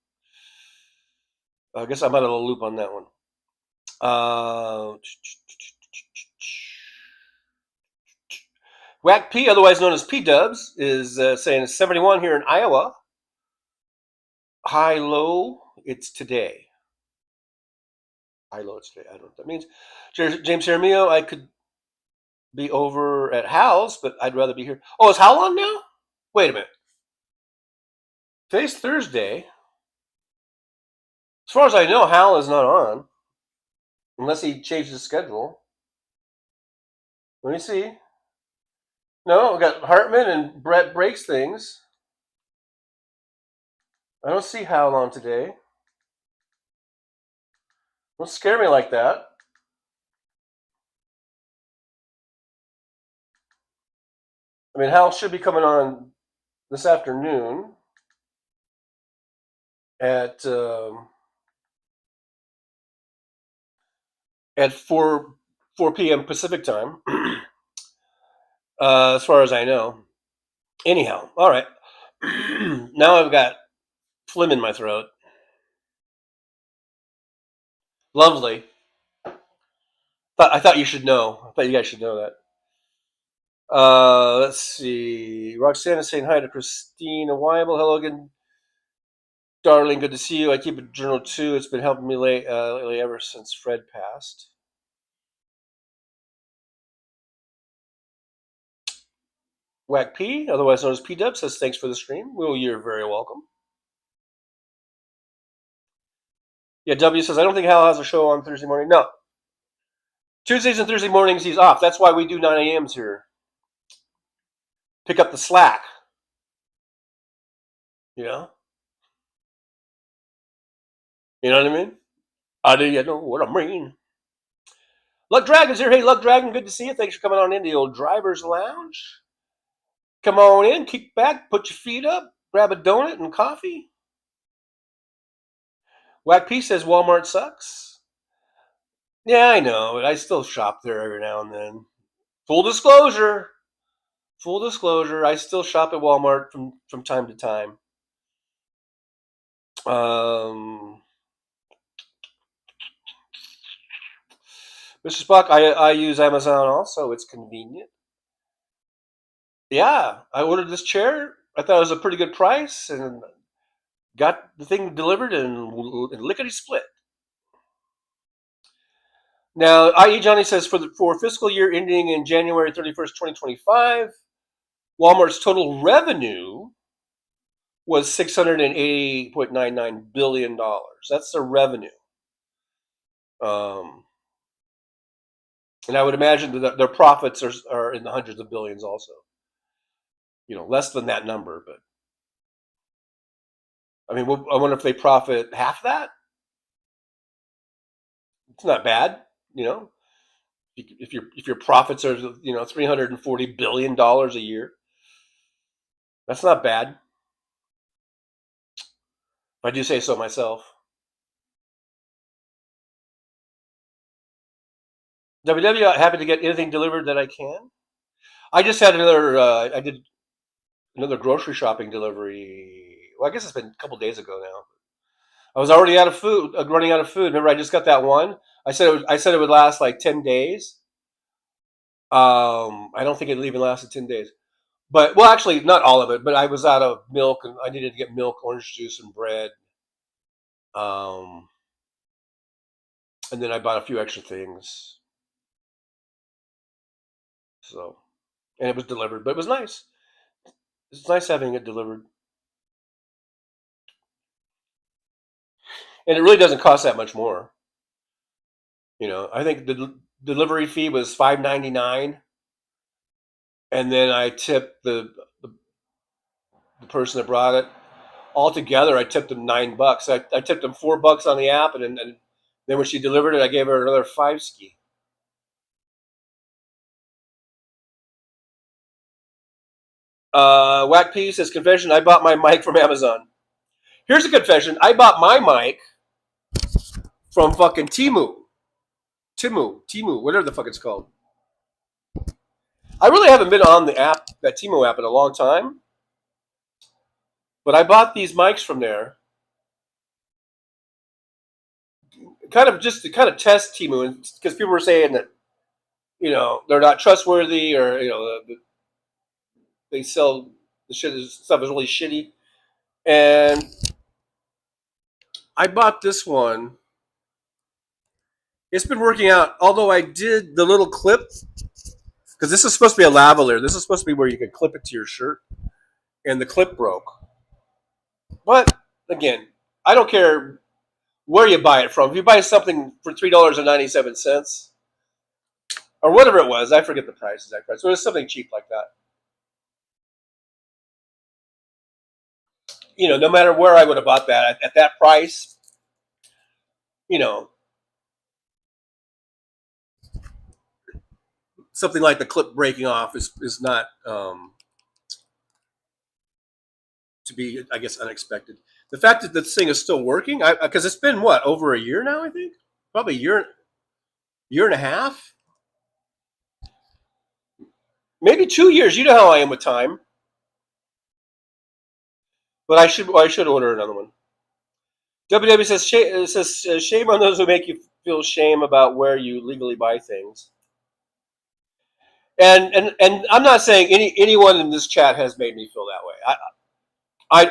Speaker 6: I guess I'm out of the loop on that one. Whack P, otherwise known as P Dubs, is saying it's 71 here in Iowa. High low, it's today. High low, it's today. I don't know what that means. James Jaramillo, I could be over at Hal's, but I'd rather be here. Oh, is Hal on now? Wait a minute. Today's Thursday. As far as I know, Hal is not on. Unless he changed his schedule. Let me see. No, we got Hartman and Brett Breaks Things. I don't see Hal on today. Don't scare me like that. I mean, Hal should be coming on this afternoon. at 4 p.m. Pacific time, as far as I know. Anyhow, all right. Now I've got phlegm in my throat. Lovely. I thought you should know. I thought you guys should know that. Let's see. Roxana saying hi to Christina Weibel. Hello again, darling. Good to see you. I keep a journal too. It's been helping me lately ever since Fred passed. Whack P, otherwise known as P-Dub, says thanks for the stream. Well, you're very welcome. Yeah, W says, I don't think Hal has a show on Thursday morning. No. Tuesdays and Thursday mornings he's off. That's why we do 9 a.m.s here. Pick up the slack. You know? You know what I mean? I do, you know what I mean. Luck Dragon's here. Hey, Luck Dragon, good to see you. Thanks for coming on in the old driver's lounge. Come on in, kick back, put your feet up, grab a donut and coffee. Whack P says Walmart sucks. Yeah, I know, but I still shop there every now and then. Full disclosure, I still shop at Walmart from time to time. Mr. Spock, I use Amazon also. It's convenient. Yeah, I ordered this chair. I thought it was a pretty good price and got the thing delivered and lickety split. Now, IE Johnny says for fiscal year ending in January 31st, 2025, Walmart's total revenue was $680.99 billion. That's their revenue. And I would imagine that their profits are in the hundreds of billions also. You know, less than that number, but I mean, I wonder if they profit half that. It's not bad, you know. If your profits are $340 billion a year, that's not bad. If I do say so myself. WW, happy to get anything delivered that I can. I just had I did another grocery shopping delivery. Well, I guess it's been a couple days ago now. I was already out of food, running out of food. Remember, I just got that one. I said it would last like 10 days. I don't think it even lasted 10 days. But, well, actually, not all of it, but I was out of milk, and I needed to get milk, orange juice, and bread. And then I bought a few extra things. So, and it was delivered, but it was nice. It's nice having it delivered. And it really doesn't cost that much more. You know, I think the delivery fee was $5.99, and then I tipped the person that brought it. Altogether, I tipped them $9. I tipped them $4 on the app, and then when she delivered it, I gave her another $5 ski. Whack P says, confession, I bought my mic from Amazon. Here's a confession. I bought my mic from fucking Temu, whatever the fuck it's called. I really haven't been on that Temu app in a long time. But I bought these mics from there. Kind of just to kind of test Temu, because people were saying that, you know, they're not trustworthy, or, you know, they sell the stuff is really shitty. And I bought this one. It's been working out, although I did the little clip, because this is supposed to be a lavalier. This is supposed to be where you could clip it to your shirt, and the clip broke. But again, I don't care where you buy it from. If you buy something for $3.97 or whatever it was, I forget the price, exact price. So it was something cheap like that. You know, no matter where I would have bought that at that price, you know, something like the clip breaking off is not to be, I guess, unexpected. The fact that this thing is still working, because it's been what, over a year now, I think? Probably a year and a half? Maybe 2 years. You know how I am with time. But I should order another one. WW says shame on those who make you feel shame about where you legally buy things. And I'm not saying anyone in this chat has made me feel that way.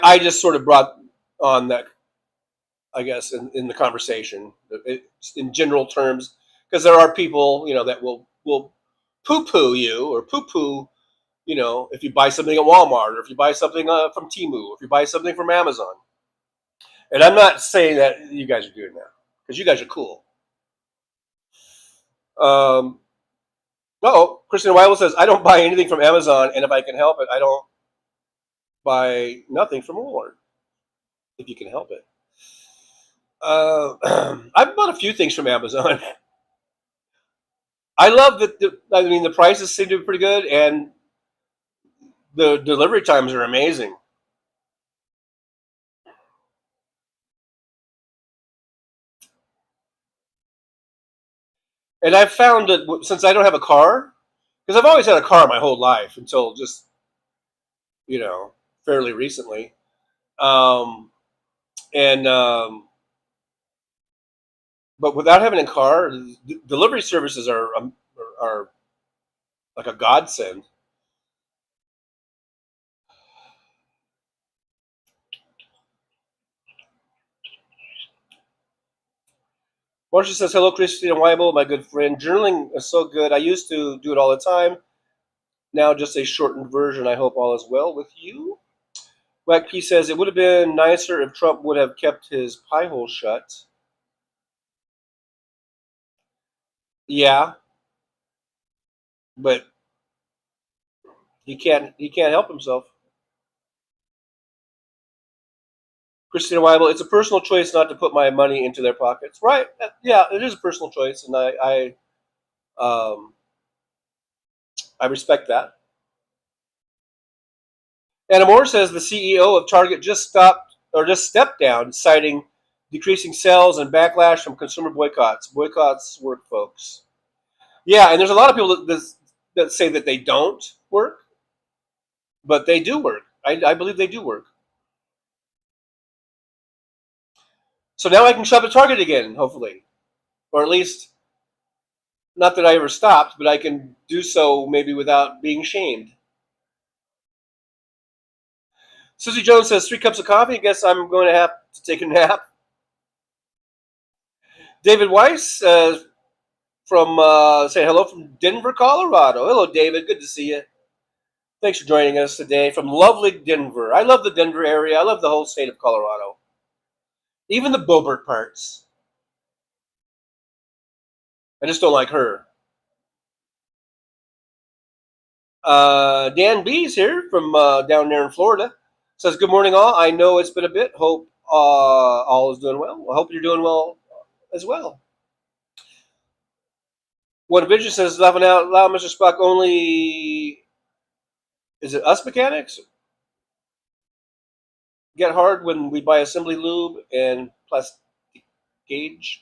Speaker 6: I just sort of brought on that, I guess, in the conversation, in general terms, because there are people, that will poo-poo you or poo-poo, if you buy something at Walmart or if you buy something from Temu, or if you buy something from Amazon. And I'm not saying that you guys are doing that, because you guys are cool. Christian Weibel says, I don't buy anything from Amazon, and if I can help it, I don't buy nothing from Walmart, if you can help it. I've bought a few things from Amazon. I love that. The prices seem to be pretty good, and the delivery times are amazing. And I've found that since I don't have a car, because I've always had a car my whole life until just, fairly recently, but without having a car, delivery services are like a godsend. Marcia says, hello, Christina Weibel, my good friend. Journaling is so good. I used to do it all the time. Now just a shortened version. I hope all is well with you. Wack P says, it would have been nicer if Trump would have kept his pie hole shut. Yeah. But he can't help himself. Christina Weibel, it's a personal choice not to put my money into their pockets. Right. Yeah, it is a personal choice, and I respect that. Anna Moore says the CEO of Target just stepped down, citing decreasing sales and backlash from consumer boycotts. Boycotts work, folks. Yeah, and there's a lot of people that say that they don't work, but they do work. I believe they do work. So now I can shop at Target again, hopefully. Or at least, not that I ever stopped, but I can do so maybe without being shamed. Susie Jones says 3 cups of coffee. I guess I'm going to have to take a nap. David Weiss saying hello from Denver, Colorado. Hello, David. Good to see you. Thanks for joining us today from lovely Denver. I love the Denver area. I love the whole state of Colorado. Even the Bobert parts. I just don't like her. Dan B's here from down there in Florida. Says, good morning, all. I know it's been a bit. Hope all is doing well. I hope you're doing well as well. One Vision says, laughing out loud, Mr. Spock, only... Is it us mechanics? Get hard when we buy assembly lube and plastic gauge.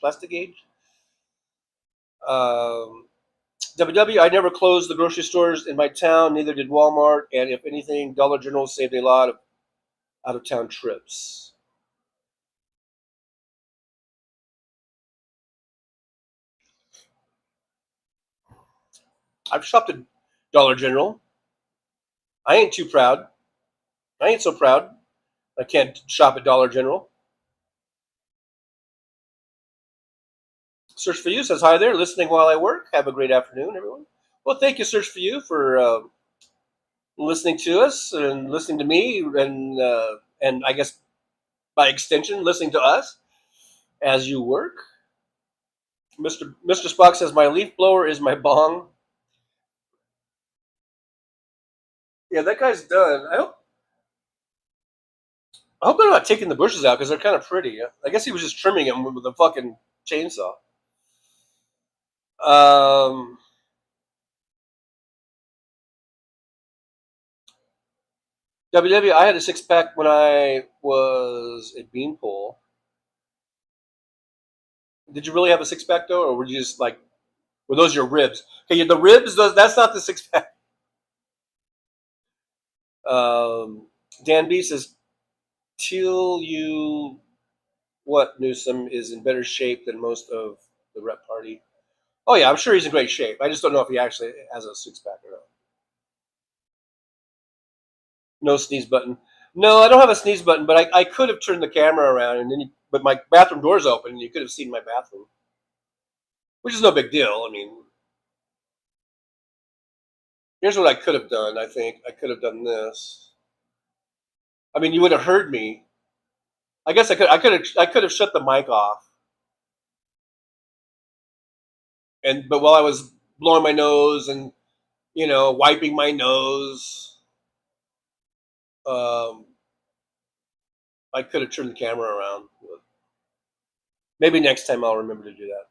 Speaker 6: WW, I never closed the grocery stores in my town, neither did Walmart, and if anything, Dollar General saved a lot of out-of-town trips. I've shopped at Dollar General. I ain't too proud. I ain't so proud. I can't shop at Dollar General. Search for You says, hi there, listening while I work. Have a great afternoon, everyone. Well, thank you, Search for You, for listening to us and listening to me, and I guess by extension, listening to us as you work. Mr. Spock says, my leaf blower is my bong. Yeah, that guy's done. I hope they're not taking the bushes out, because they're kind of pretty. I guess he was just trimming them with a fucking chainsaw. WW, I had a 6-pack when I was a beanpole. Did you really have a six-pack, though, or were you just like, were those your ribs? Okay, the ribs, that's not the six-pack. Dan B says, till you, what, Newsom is in better shape than most of the rep party. Oh, yeah, I'm sure he's in great shape. I just don't know if he actually has a six-pack or not. No sneeze button. No, I don't have a sneeze button, but I could have turned the camera around, and then but my bathroom door's open, and you could have seen my bathroom, which is no big deal. I mean, here's what I could have done. I think I could have done this. I mean, you would have heard me. I guess I could have shut the mic off, but while I was blowing my nose and wiping my nose, I could have turned the camera around. Maybe next time I'll remember to do that.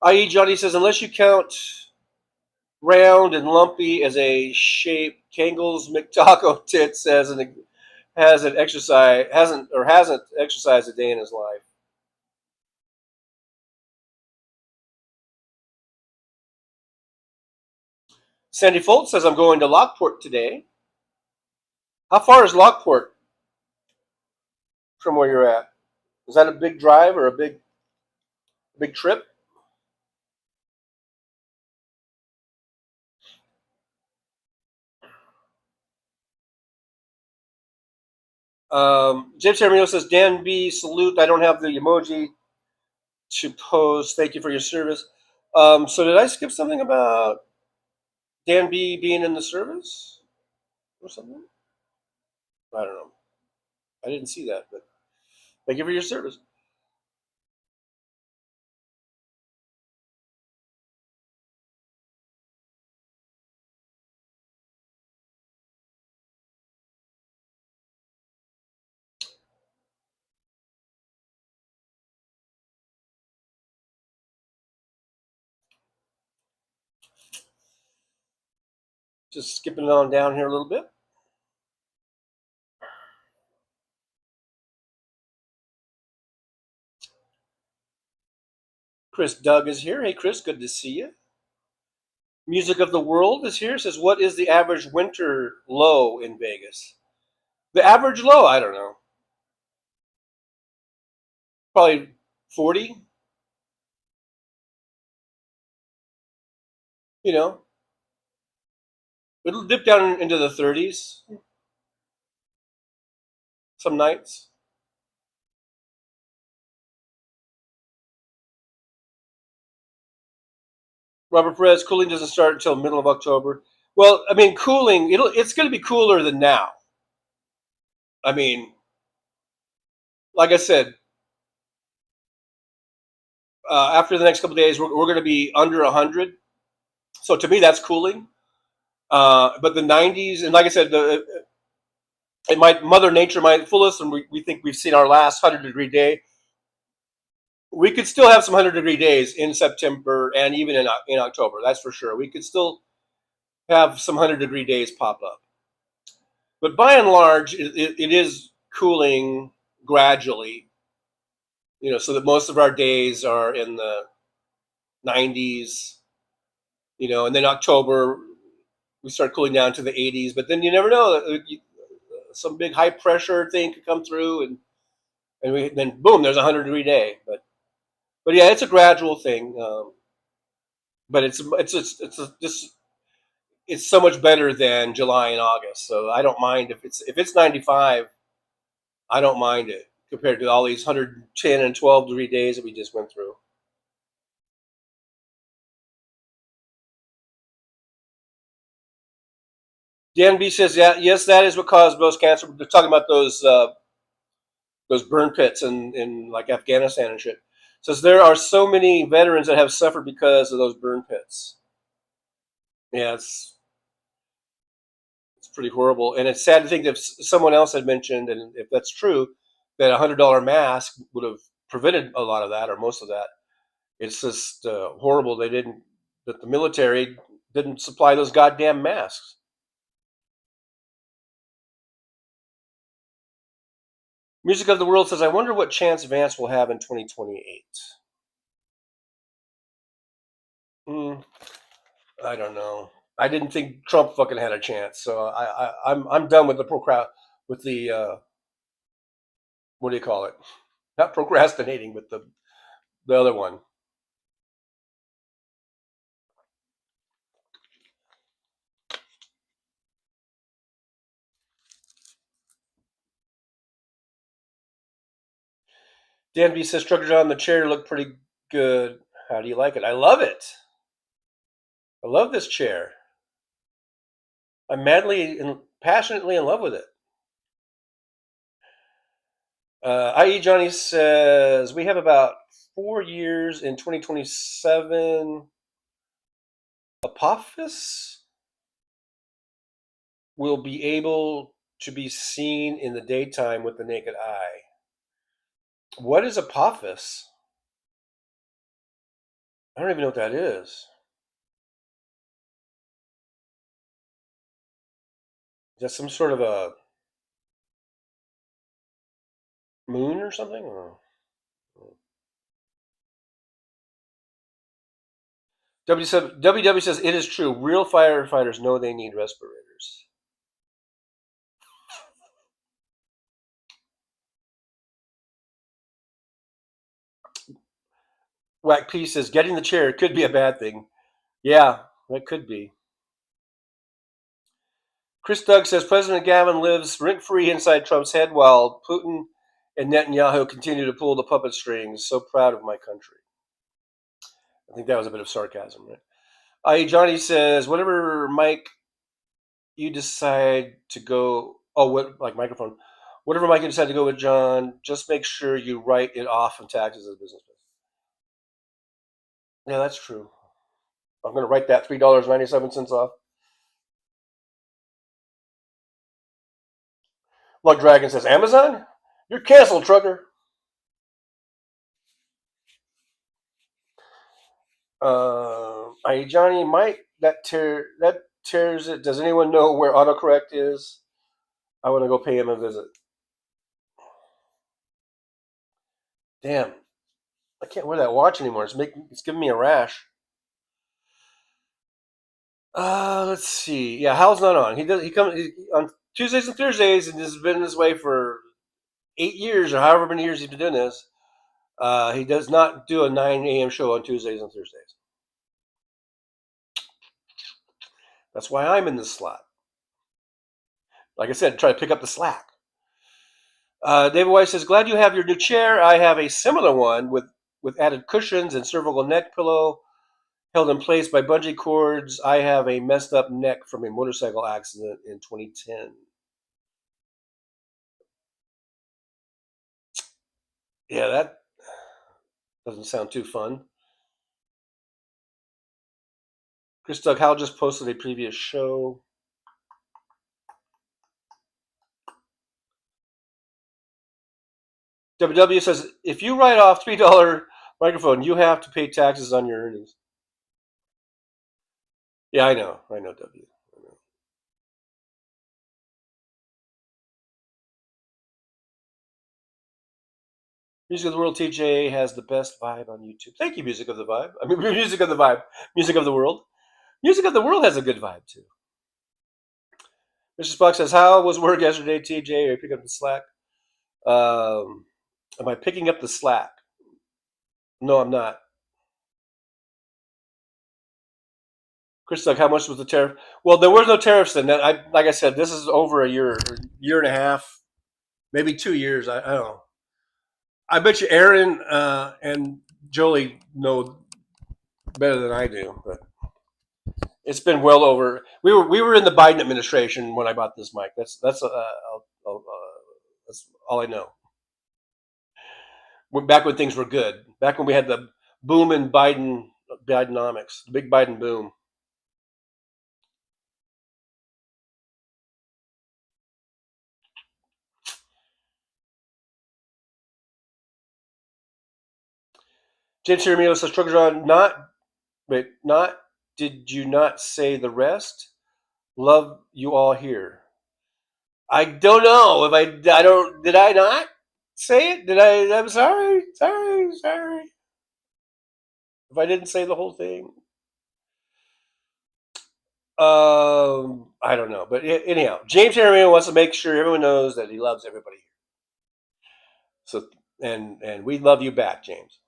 Speaker 6: I.e. Johnny says, unless you count round and lumpy as a shape, Kangle's McTaco Tits hasn't exercised a day in his life. Sandy Foltz says, I'm going to Lockport today. How far is Lockport from where you're at? Is that a big drive or a big trip? James Armino says, Dan B, salute. I don't have the emoji to post. Thank you for your service. So did I skip something about Dan B being in the service or something? I don't know. I didn't see that, but thank you for your service. Just skipping it on down here a little bit. Chris Doug is here. Hey, Chris, good to see you. Music of the World is here. Says, what is the average winter low in Vegas? The average low, I don't know. Probably 40. It'll dip down into the 30s some nights. Robert Perez, cooling doesn't start until middle of October. Well, I mean, cooling, it's going to be cooler than now. I mean, like I said, after the next couple of days, we're going to be under 100. So to me, that's cooling. But the 90s, and like I said, Mother Nature might fool us, and we think we've seen our last 100-degree day. We could still have some 100-degree days in September and even in October. That's for sure. We could still have some 100-degree days pop up. But by and large, it is cooling gradually, so that most of our days are in the 90s, and then October, we start cooling down to the 80s. But then you never know. Some big high pressure thing could come through, and then boom, there's a 100-degree day. But yeah, it's a gradual thing. But it's so much better than July and August. So I don't mind if it's 95. I don't mind it compared to all these 110 and 12-degree days that we just went through. Dan B says, yeah, yes, that is what caused most cancer. They're talking about those burn pits in like Afghanistan and shit. Says there are so many veterans that have suffered because of those burn pits. Yeah, it's pretty horrible, and it's sad to think that someone else had mentioned, and if that's true, that $100 mask would have prevented a lot of that or most of that. It's just horrible that the military didn't supply those goddamn masks. Music of the World says, I wonder what chance Vance will have in 2028. I don't know. I didn't think Trump fucking had a chance, so I'm done with the what do you call it? Not procrastinating, but the other one. Dan B says, Trucker John, the chair looked pretty good. How do you like it? I love it. I love this chair. I'm madly and passionately in love with it. I.E. Johnny says, we have about 4 years in 2027. Apophis will be able to be seen in the daytime with the naked eye. What is Apophis? I don't even know what that is. Is that some sort of a moon or something? Or... WW says, it is true. Real firefighters know they need respirators. Whack P says, getting the chair could be a bad thing. Yeah, that could be. Chris Doug says, President Gavin lives rent-free inside Trump's head while Putin and Netanyahu continue to pull the puppet strings. So proud of my country. I think that was a bit of sarcasm, right? I.E. Johnny says, whatever Mike you decide to go, microphone. Whatever Mike you decide to go with, John, just make sure you write it off in taxes as a businessman. Yeah, that's true. I'm going to write that $3.97 off. Lug Dragon says, Amazon? You're canceled, trucker. Johnny, Mike, that tears it. Does anyone know where autocorrect is? I want to go pay him a visit. Damn, I can't wear that watch anymore. It's giving me a rash. Let's see. Yeah, Hal's not on. He comes on Tuesdays and Thursdays, and this has been this way for 8 years or however many years he's been doing this. He does not do a 9 a.m. show on Tuesdays and Thursdays. That's why I'm in this slot. Like I said, try to pick up the slack. David Weiss says, glad you have your new chair. I have a similar one with added cushions and cervical neck pillow held in place by bungee cords. I have a messed up neck from a motorcycle accident in 2010. Yeah, that doesn't sound too fun. Chris Doug Howell just posted a previous show. WW says, if you write off $3 microphone, you have to pay taxes on your earnings. Yeah, I know, W. I know. Music of the World, TJ has the best vibe on YouTube. Thank you, Music of the Vibe. I mean, Music of the Vibe. Music of the World. Music of the World has a good vibe, too. Mr. Spock says, how was work yesterday, TJ? Are you picking up the slack? Am I picking up the slack? No, I'm not. Chris Doug, how much was the tariff? Well, there was no tariffs then. Like I said, this is over a year and a half, maybe 2 years. I don't know. I bet you Aaron and Jolie know better than I do, but it's been well over. We were in the Biden administration when I bought this mic. That's all I know. Back when things were good. Back when we had the boom in Bidenomics, the big Biden boom. James Jeremio says, Trucker John, did you not say the rest? Love you all here. I don't know if did I not say it? I'm sorry. If I didn't say the whole thing. I don't know. But anyhow, James Jeremio wants to make sure everyone knows that he loves everybody here. So, and we love you back, James.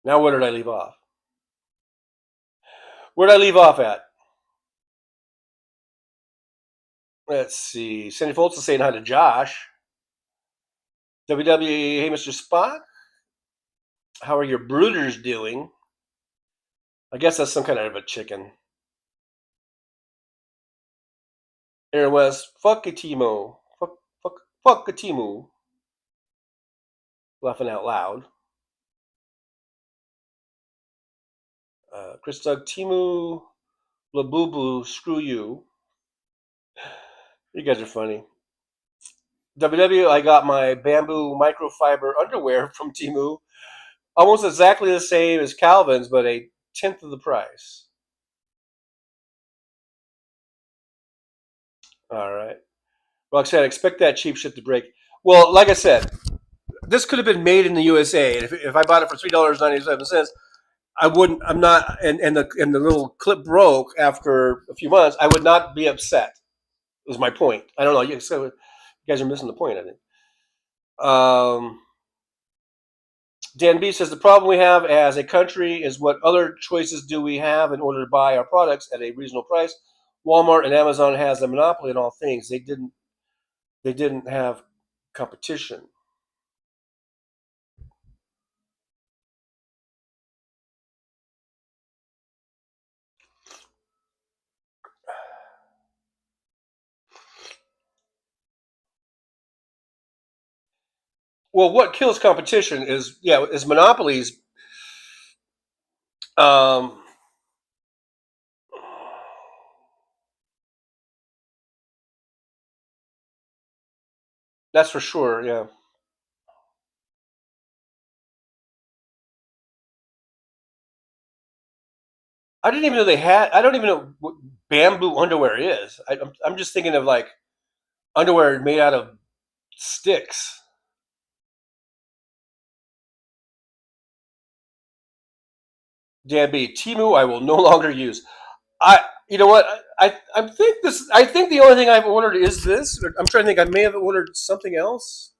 Speaker 6: Now where did I leave off? Where did I leave off at? Let's see. Sandy Foltz is saying hi to Josh. WWE, hey, Mr. Spock. How are your brooders doing? I guess that's some kind of a chicken. Aaron West, fuck a Timo. Fuck a Timo. Laughing out loud. Chris Doug, Timu Labubu, screw you. You guys are funny. WW, I got my bamboo microfiber underwear from Timu. Almost exactly the same as Calvin's, but a tenth of the price. All right. Roxanne, expect that cheap shit to break. Well, like I said, this could have been made in the USA. And if I bought it for $3.97, I wouldn't. I'm not. And the little clip broke after a few months. I would not be upset. Was my point. I don't know. You guys are missing the point, I think. Dan B says the problem we have as a country is what other choices do we have in order to buy our products at a reasonable price? Walmart and Amazon has a monopoly in all things. They didn't have competition. Well, what kills competition is monopolies. That's for sure. Yeah. I didn't even know they had. I don't even know what bamboo underwear is. I'm just thinking of like underwear made out of sticks. Dan B. Timu, I will no longer use. You know what? I think the only thing I've ordered is this. I'm trying to think. I may have ordered something else.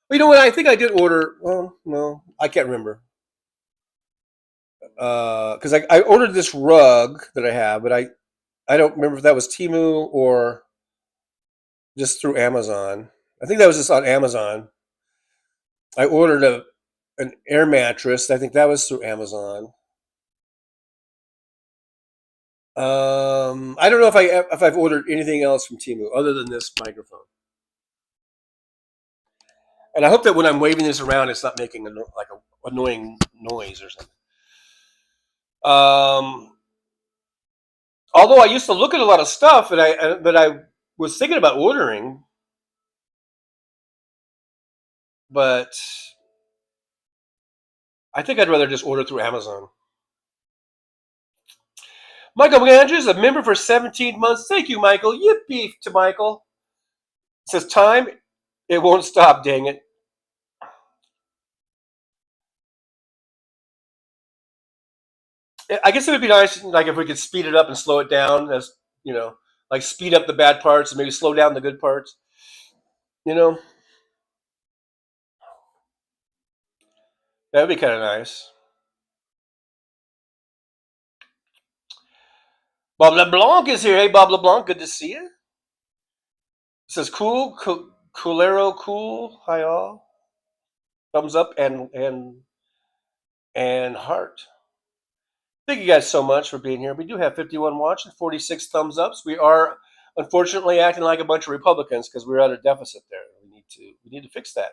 Speaker 6: Well, you know what? I think I did order. Well, no, I can't remember. Because I ordered this rug that I have, but I don't remember if that was Temu or just through Amazon. I think that was just on Amazon. I ordered an air mattress. I think that was through Amazon. I don't know if I've ordered anything else from Temu other than this microphone. And I hope that when I'm waving this around, it's not making a annoying noise or something. Although I used to look at a lot of stuff, but I was thinking about ordering, but I think I'd rather just order through Amazon. Michael Andrews, a member for 17 months. Thank you, Michael. Yippee to Michael. It says time. It won't stop, dang it. I guess it would be nice, like if we could speed it up and slow it down, as you know, like speed up the bad parts and maybe slow down the good parts. You know, that would be kind of nice. Bob LeBlanc is here. Hey, Bob LeBlanc, good to see you. It says Coolero, cool. Hi all. Thumbs up and heart. Thank you guys so much for being here. We do have 51 watching, 46 thumbs ups. We are unfortunately acting like a bunch of Republicans because we're at a deficit there. We need to fix that.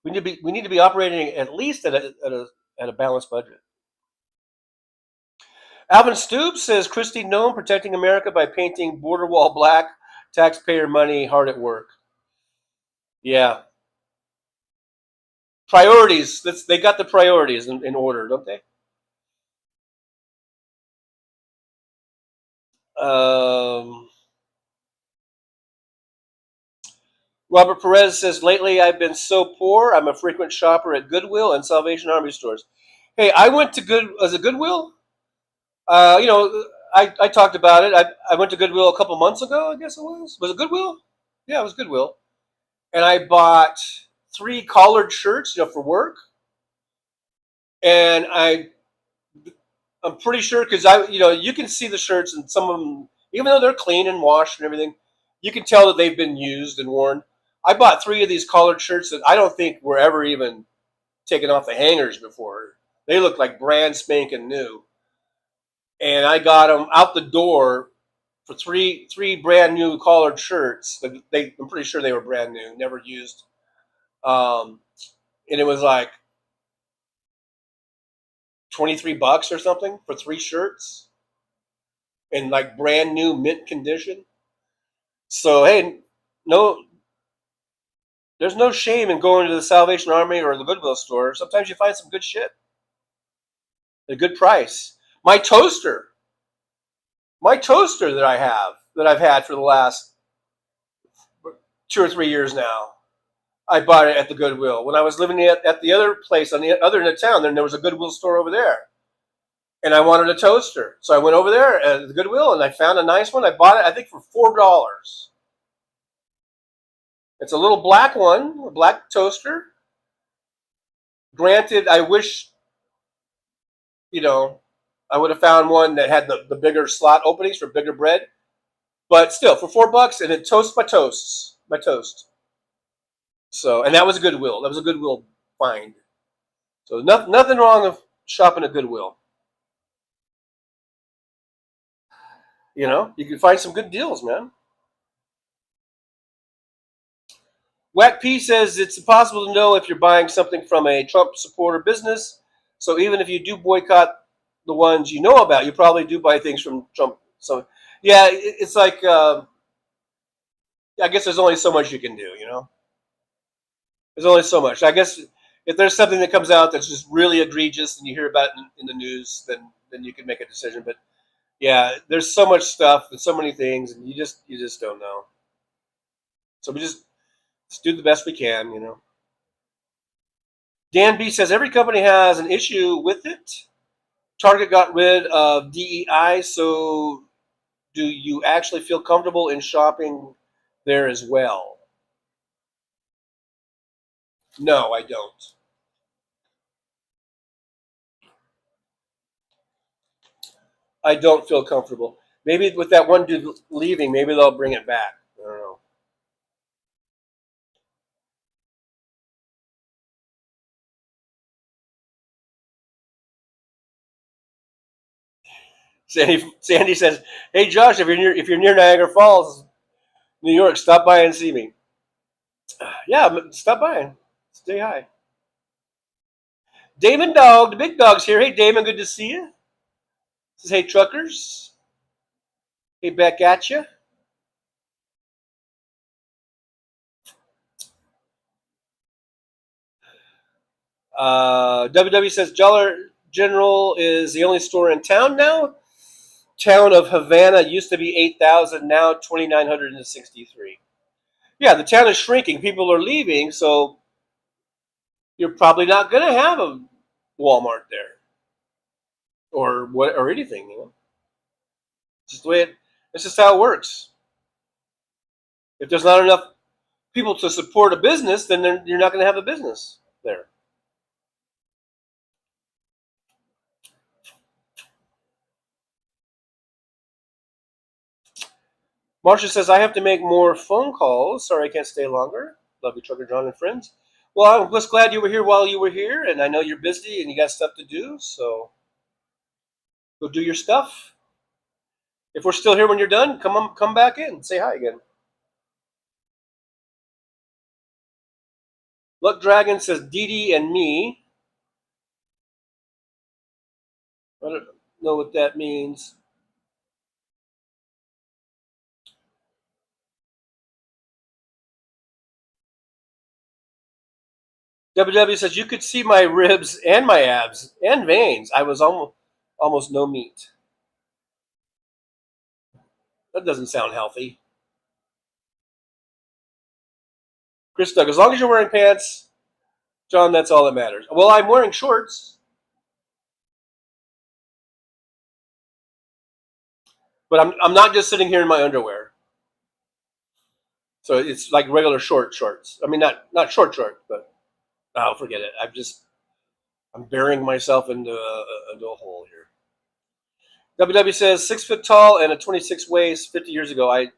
Speaker 6: We need to be operating at least at a balanced budget. Alvin Stoops says Christine Nome protecting America by painting border wall black, taxpayer money hard at work. Yeah. Priorities. They got the priorities in order, don't they? Robert Perez says, lately I've been so poor, I'm a frequent shopper at Goodwill and Salvation Army stores. Hey, I went to Goodwill. I talked about it. I went to Goodwill a couple months ago, I guess it was. Was it Goodwill? Yeah, it was Goodwill. And I bought 3 collared shirts, for work. And I'm pretty sure because you can see the shirts and some of them, even though they're clean and washed and everything, you can tell that they've been used and worn. I bought 3 of these collared shirts that I don't think were ever even taken off the hangers before. They look like brand spanking new. And I got them out the door for three brand new collared shirts. I'm pretty sure they were brand new, never used. And it was like $23 or something for 3 shirts in like brand new mint condition. So hey, no, there's no shame in going to the Salvation Army or the Goodwill store. Sometimes you find some good shit at a good price. My toaster that I've had for the last 2 or 3 years now, I bought it at the Goodwill. When I was living at the other place on the other end of town, then there was a Goodwill store over there. And I wanted a toaster. So I went over there at the Goodwill and I found a nice one. I bought it, I think, for $4. It's a little black one, a black toaster. Granted, I wish, I would have found one that had the bigger slot openings for bigger bread. But still, for $4, and it toasts my toast. So, and that was a Goodwill. That was a Goodwill find. So nothing wrong with shopping at Goodwill. You can find some good deals, man. Whack P says it's impossible to know if you're buying something from a Trump supporter business. So even if you do boycott the ones you know about, you probably do buy things from Trump. So yeah, it's like I guess there's only so much you can do. There's only so much. I guess if there's something that comes out that's just really egregious and you hear about it in the news, then you can make a decision. But yeah, there's so much stuff and so many things, and you just don't know. So we just do the best we can. Dan B says every company has an issue with it. Target got rid of DEI, so do you actually feel comfortable in shopping there as well? No, I don't. I don't feel comfortable. Maybe with that one dude leaving, maybe they'll bring it back. I don't know. Sandy says, "Hey Josh, if you're near Niagara Falls, New York, stop by and see me." Yeah, stop by. Stay high. Damon Dog, the big dog's here. Hey Damon, good to see you. Says, hey truckers. Hey, back at you. WW says Dollar General is the only store in town now. Town of Havana used to be 8,000, now 2,963. Yeah, the town is shrinking. People are leaving, so you're probably not going to have a Walmart there or anything. It's just the way it's just how it works. If there's not enough people to support a business, then you're not going to have a business there. Marcia says, I have to make more phone calls. Sorry I can't stay longer. Love you, Trucker John and friends. Well, I'm just glad you were here while you were here, and I know you're busy and you got stuff to do, so go do your stuff. If we're still here when you're done, come back in. Say hi again. Luck Dragon says, Dee Dee and me. I don't know what that means. WW says you could see my ribs and my abs and veins. I was almost no meat. That doesn't sound healthy. Chris Doug, as long as you're wearing pants, John, that's all that matters. Well, I'm wearing shorts, but I'm not just sitting here in my underwear. So it's like regular shorts. I mean, not short, but oh, forget it. I'm burying myself into a hole here. WW says 6 foot tall and a 26 waist. 50 years ago, I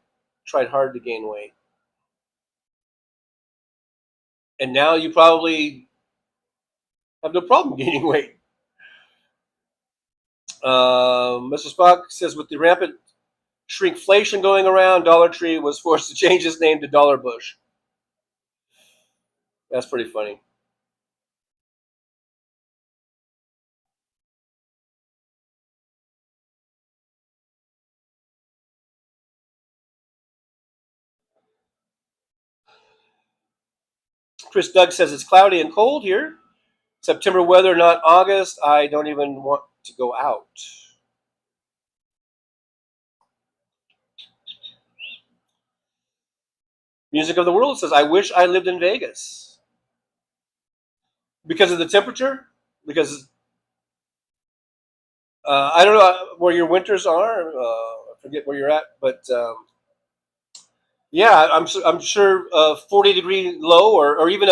Speaker 6: tried hard to gain weight, and now you probably have no problem gaining weight. Mr. Spock says with the rampant shrinkflation going around, Dollar Tree was forced to change its name to Dollar Bush. That's pretty funny. Chris Doug says it's cloudy and cold here. September weather, not August. I don't even want to go out. Music of the World says, I wish I lived in Vegas. Because of the temperature? Because I don't know where your winters are. I forget where you're at, but yeah, I'm sure 40-degree low or even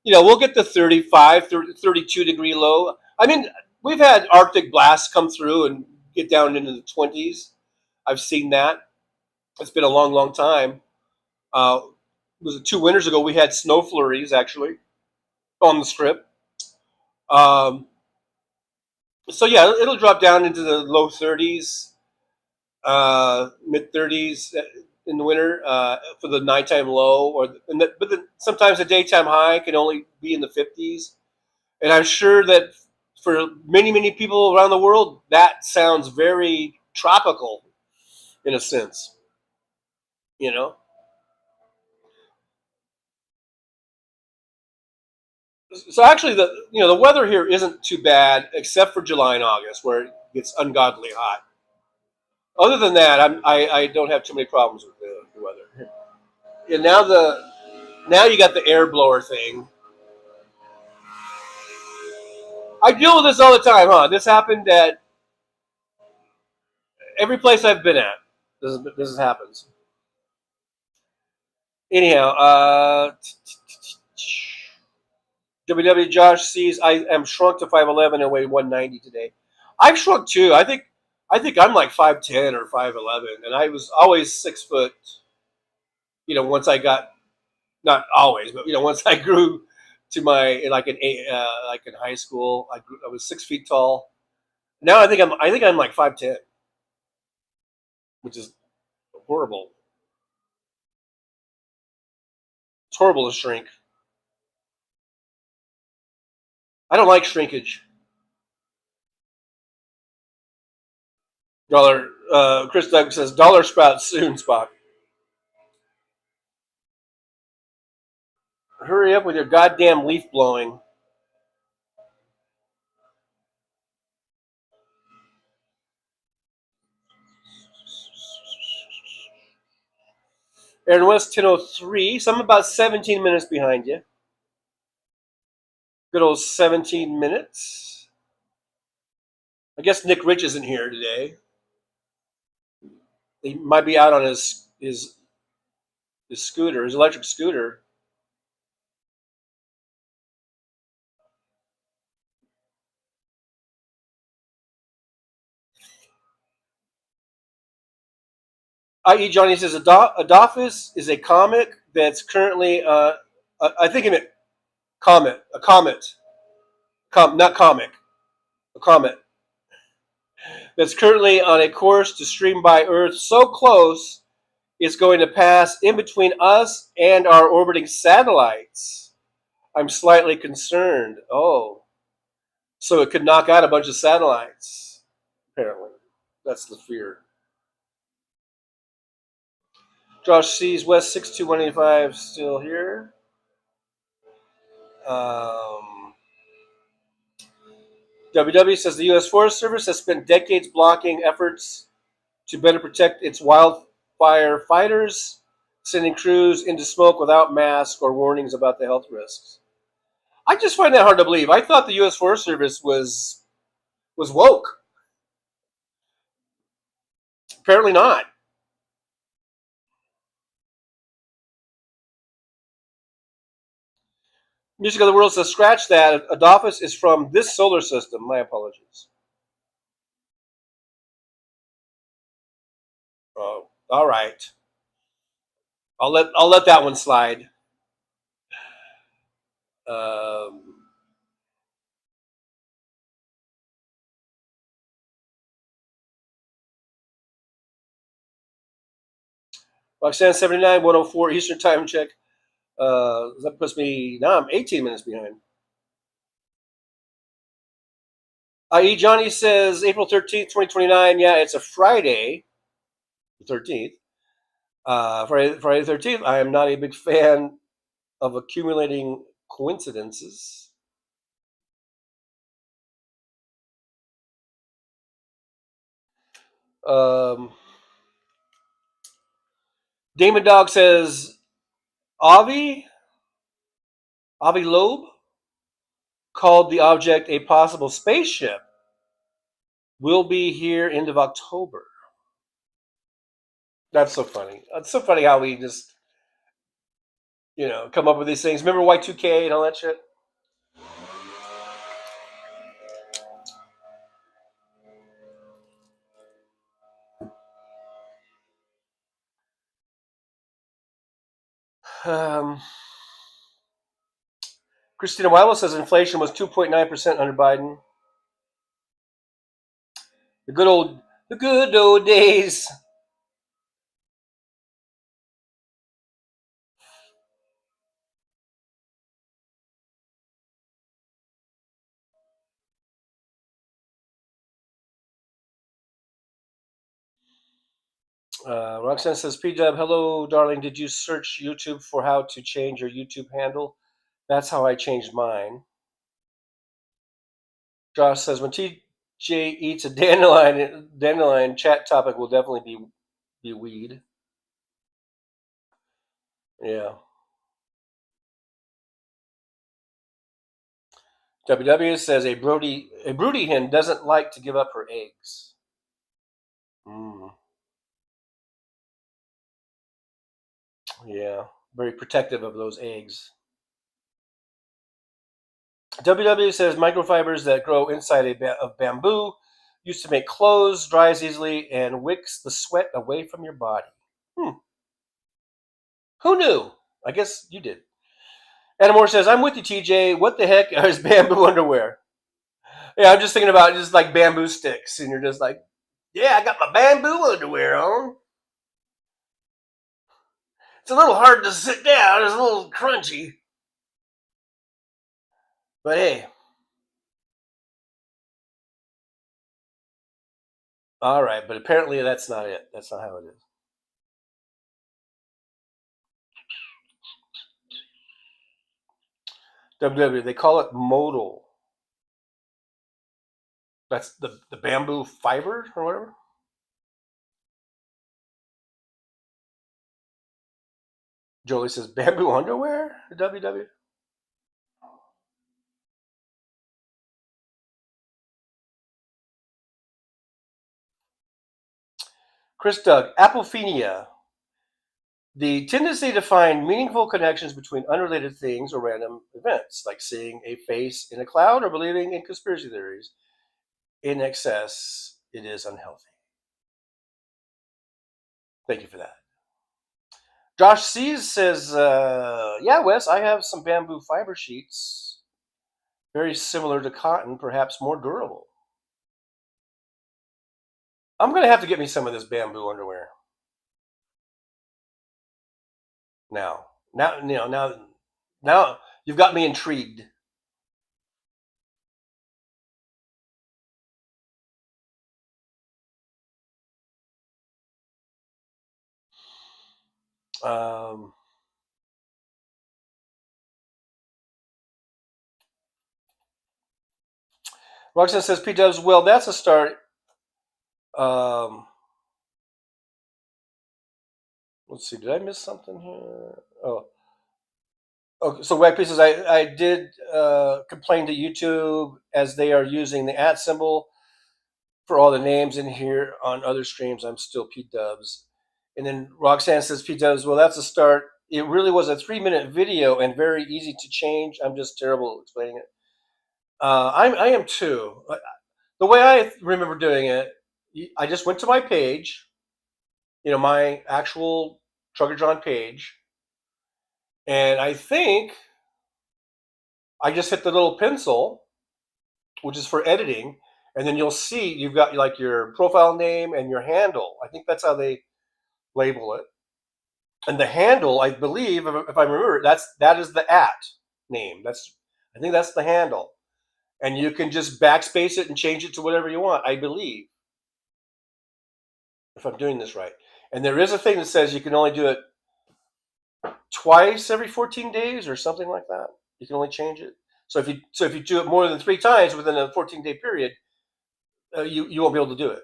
Speaker 6: we'll get the 35, 32 degree low. I mean, we've had Arctic blasts come through and get down into the 20s. I've seen that. It's been a long, long time. Was it 2 winters ago? We had snow flurries actually on the strip. So yeah, it'll drop down into the low 30s, mid 30s in the winter for the nighttime low, sometimes the daytime high can only be in the 50s. And I'm sure that for many, many people around the world, that sounds very tropical in a sense, you know. So actually, the weather here isn't too bad, except for July and August, where it gets ungodly hot. Other than that, I don't have too many problems with the weather. And now you got the air blower thing. I deal with this all the time, huh? This happened at every place I've been at. This happens. Anyhow, WW Josh sees I am shrunk to 5'11" and weigh 190 today. I've shrunk too. I think I'm like 5'10" or 5'11", and I was always 6 foot. Once I got, not always, but once I grew to my like in high school, I was 6 feet tall. Now I think I'm like 5'10", which is horrible. It's horrible to shrink. I don't like shrinkage. Chris Doug says dollar sprouts soon, Spock. Hurry up with your goddamn leaf blowing. Aaron West 10:03. So I'm about 17 minutes behind you. Good old 17 minutes. I guess Nick Rich isn't here today. He might be out on his scooter, his electric scooter. I.E. Johnny says Adolphus is a comic that's currently I think it comet, not comic, a comet that's currently on a course to stream by Earth so close it's going to pass in between us and our orbiting satellites. I'm slightly concerned. Oh, so it could knock out a bunch of satellites. Apparently, that's the fear. Josh sees West 62185 still here. WW says the U.S. Forest Service has spent decades blocking efforts to better protect its wildfire fighters, sending crews into smoke without masks or warnings about the health risks. I just find that hard to believe. I thought the U.S. Forest Service was woke. Apparently not. Music of the World says, scratch that. Adolphus is from this solar system. My apologies. Oh, all right. I'll let that one slide. Roxanne 79, 104 Eastern Time check. That puts me now. I'm 18 minutes behind. I.E. Johnny says April 13th, 2029. Yeah, it's a Friday, the 13th. Friday the 13th. I am not a big fan of accumulating coincidences. Damon Dog says Avi Loeb called the object a possible spaceship. Will be here end of October. That's so funny. It's so funny how we just, come up with these things. Remember Y2K and all that shit? Christina Weiler says inflation was 2.9% under Biden. The good old days. Roxanne says, P-Dub, hello, darling. Did you search YouTube for how to change your YouTube handle? That's how I changed mine. Josh says, when TJ eats a dandelion chat topic will definitely be weed. Yeah. WW says a broody hen doesn't like to give up her eggs. Yeah, very protective of those eggs. WW says microfibers that grow inside of bamboo used to make clothes, dries easily, and wicks the sweat away from your body. Who knew? I guess you did. Anamore says, I'm with you, TJ. What the heck is bamboo underwear? Yeah, I'm just thinking about just like bamboo sticks, and you're just like, yeah, I got my bamboo underwear on. It's a little hard to sit down. It's a little crunchy. But hey. All right, but apparently that's not it. That's not how it is. WW, they call it modal. That's the bamboo fiber or whatever. Jolie says bamboo underwear. WW. Chris Doug, apophenia. The tendency to find meaningful connections between unrelated things or random events, like seeing a face in a cloud or believing in conspiracy theories. In excess, it is unhealthy. Thank you for that. Josh Sees says, yeah, Wes, I have some bamboo fiber sheets. Very similar to cotton, perhaps more durable. I'm going to have to get me some of this bamboo underwear. Now you've got me intrigued. Roxanne says, P-Dubs, well, that's a start. Let's see, did I miss something here? Oh. Okay, so Wagpiece says, I did complain to YouTube as they are using the @ symbol for all the names in here on other streams. I'm still P-Dubs. And then Roxanne says, P-Dubs, well, that's a start. It really was a 3-minute video and very easy to change. I'm just terrible at explaining it. I am too. The way I remember doing it, I just went to my page, my actual Trucker John page, and I think I just hit the little pencil, which is for editing, and then you'll see you've got like your profile name and your handle. I think that's how they label it. And the handle, I believe, if I remember, that is the @ name. I think that's the handle. And you can just backspace it and change it to whatever you want, I believe, if I'm doing this right. And there is a thing that says you can only do it twice every 14 days or something like that. You can only change it. So if you do it more than 3 times within a 14-day period, you won't be able to do it.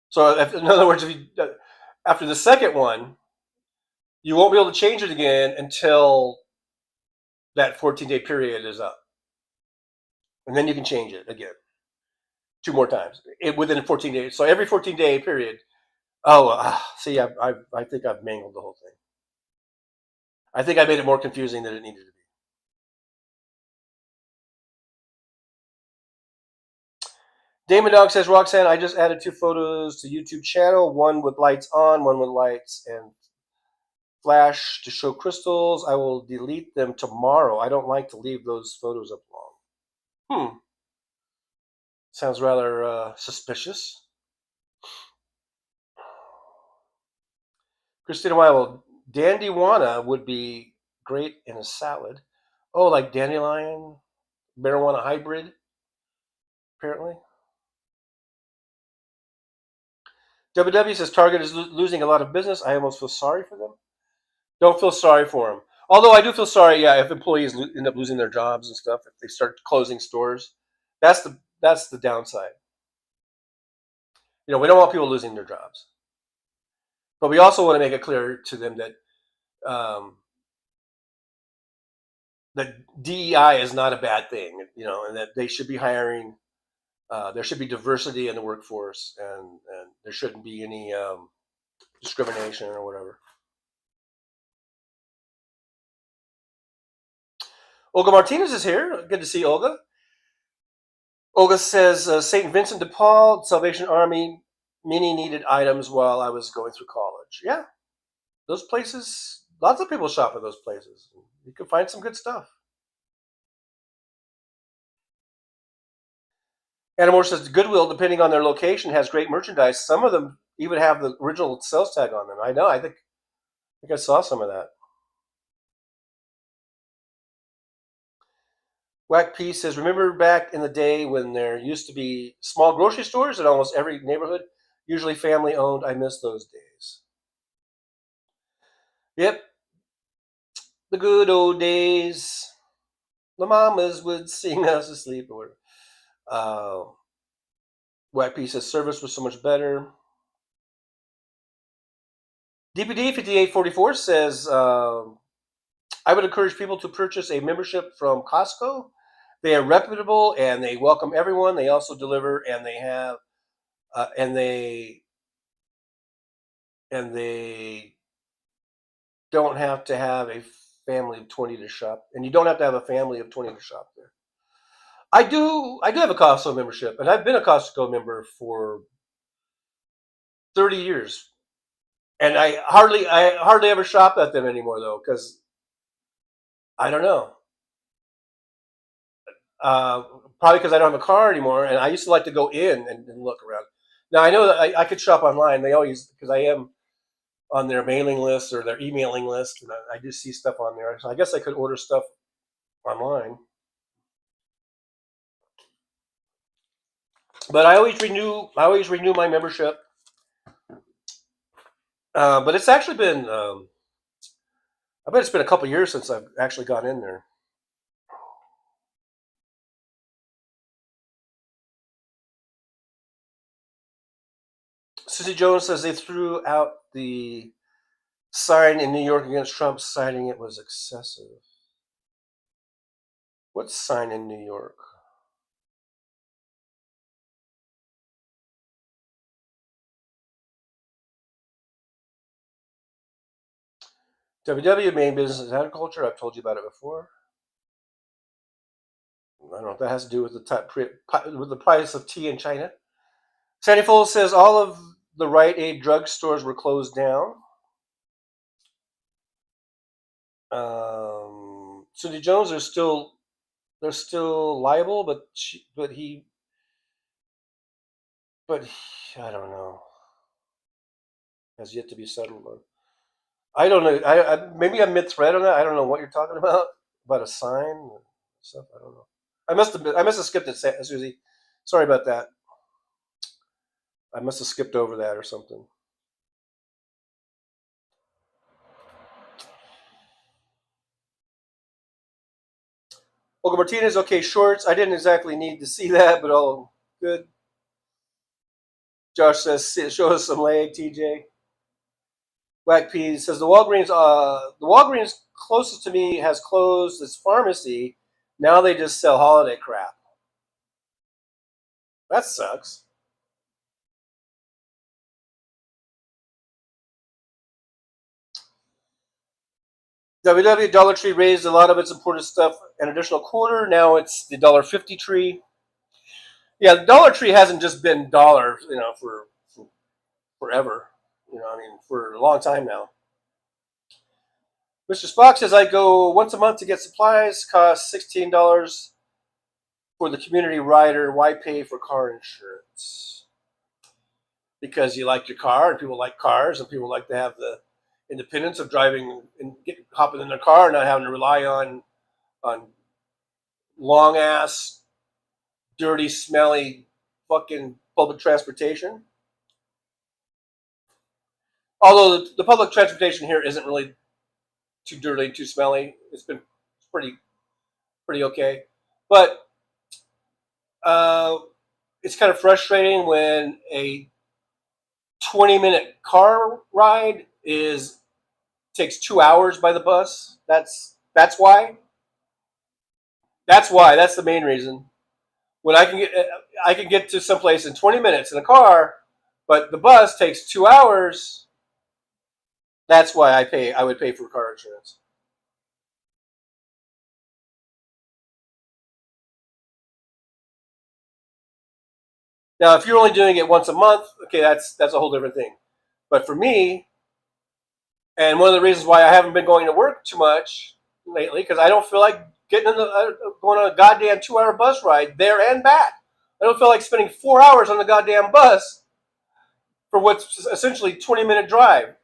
Speaker 6: So in other words, after the second one, you won't be able to change it again until that 14-day period is up. And then you can change it again 2 more times within 14 days. So every 14-day period. See, I think I've mangled the whole thing. I think I made it more confusing than it needed to be. Damon Dog says, Roxanne, I just added 2 photos to YouTube channel, one with lights on, one with lights and flash to show crystals. I will delete them tomorrow. I don't like to leave those photos up long. Sounds rather suspicious. Christina Weil, dandiwana would be great in a salad. Oh, like dandelion, marijuana hybrid, apparently. WW says Target is losing a lot of business. I almost feel sorry for them. Don't feel sorry for them. Although I do feel sorry, if employees end up losing their jobs and stuff, if they start closing stores, that's the downside. We don't want people losing their jobs, but we also want to make it clear to them that that DEI is not a bad thing, and that they should be hiring. There should be diversity in the workforce, and there shouldn't be any discrimination or whatever. Olga Martinez is here. Good to see Olga. Olga says, St. Vincent de Paul, Salvation Army, many needed items while I was going through college. Yeah, those places, lots of people shop at those places. You can find some good stuff. Anamore says, Goodwill, depending on their location, has great merchandise. Some of them even have the original sales tag on them. I know. I think I saw some of that. Whack P says, remember back in the day when there used to be small grocery stores in almost every neighborhood, usually family owned? I miss those days. Yep. The good old days. The mamas would sing us to sleep or whatever. Whack P says, service was so much better. DPD 5844 says, I would encourage people to purchase a membership from Costco. They are reputable and they welcome everyone. They also deliver, and they have, and they don't have to have a family of 20 to shop, and you don't have to have a family of 20 to shop there. I do have a Costco membership, and I've been a Costco member for 30 years, and I hardly ever shop at them anymore though, because I don't know. Probably because I don't have a car anymore, and I used to like to go in and look around. Now I know that I could shop online. They always, because I am on their mailing list or their emailing list, and I do see stuff on there. So I guess I could order stuff online. But I always renew my membership. But it's actually been, I bet it's been a couple years since I've actually gone in there.
Speaker 17: Susie Jones says they threw out the sign in New York against Trump, citing it was excessive. What sign in New York? WW main business is agriculture. I've told you about it before. I don't know if that has to do with the price of tea in China. Sandy Foles says all of the Rite Aid drug stores were closed down. Susie Jones, they're still liable, but I don't know. Has yet to be settled on. I don't know. Maybe I mid-thread on that. I don't know what you're talking about a sign and stuff. I don't know. I must have skipped it, Susie. Sorry about that. I must have skipped over that or something. Olga Martinez, okay, shorts. I didn't exactly need to see that, but all good. Josh says, show us some leg, TJ. Black P says the Walgreens closest to me has closed its pharmacy. Now they just sell holiday crap. That sucks. WW Dollar Tree raised a lot of its imported stuff an additional quarter. Now it's the $1.50 tree. Yeah, the Dollar Tree hasn't just been dollar, for forever. For a long time now. Mr. Spock says I go once a month to get supplies. Costs $16 for the community rider. Why pay for car insurance? Because you like your car, and people like cars, and people like to have the independence of driving and hopping in their car and not having to rely on long ass, dirty, smelly, fucking public transportation. Although the public transportation here isn't really too dirty, too smelly. It's been pretty okay, but it's kind of frustrating when a 20-minute car ride takes 2 hours by the bus. That's why. That's the main reason. When I can get to someplace in 20 minutes in a car, but the bus takes 2 hours. That's why I would pay for car insurance. Now, if you're only doing it once a month, okay, that's a whole different thing. But for me, and one of the reasons why I haven't been going to work too much lately, because I don't feel like going on a goddamn 2-hour bus ride there and back. I don't feel like spending 4 hours on the goddamn bus for what's essentially a 20-minute drive.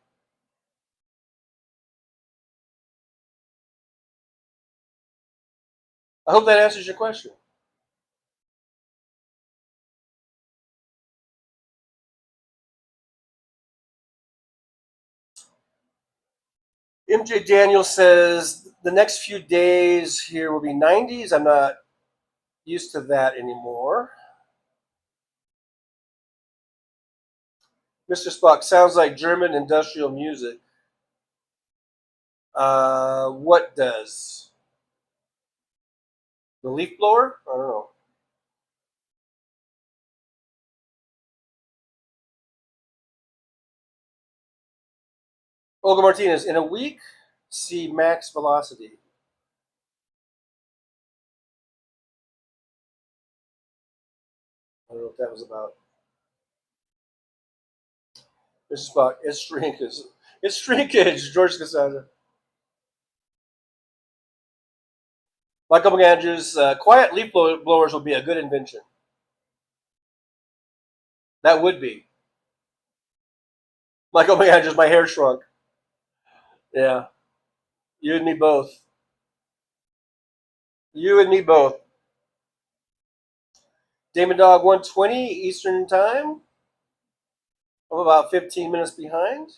Speaker 17: I hope that answers your question. MJ Daniel says the next few days here will be 90s. I'm not used to that anymore. Mr. Spock, sounds like German industrial music. What does? The leaf blower? I don't know. Olga Martinez, in a week, see max velocity. I don't know what that was about. Mr. Spock, it's shrinkage. It's shrinkage, George Cassandra. Michael Andrews, quiet leaf blowers would be a good invention. That would be. Michael Andrews, my hair shrunk. Yeah. You and me both. You and me both. Damon Dog 120 Eastern Time. I'm about 15 minutes behind.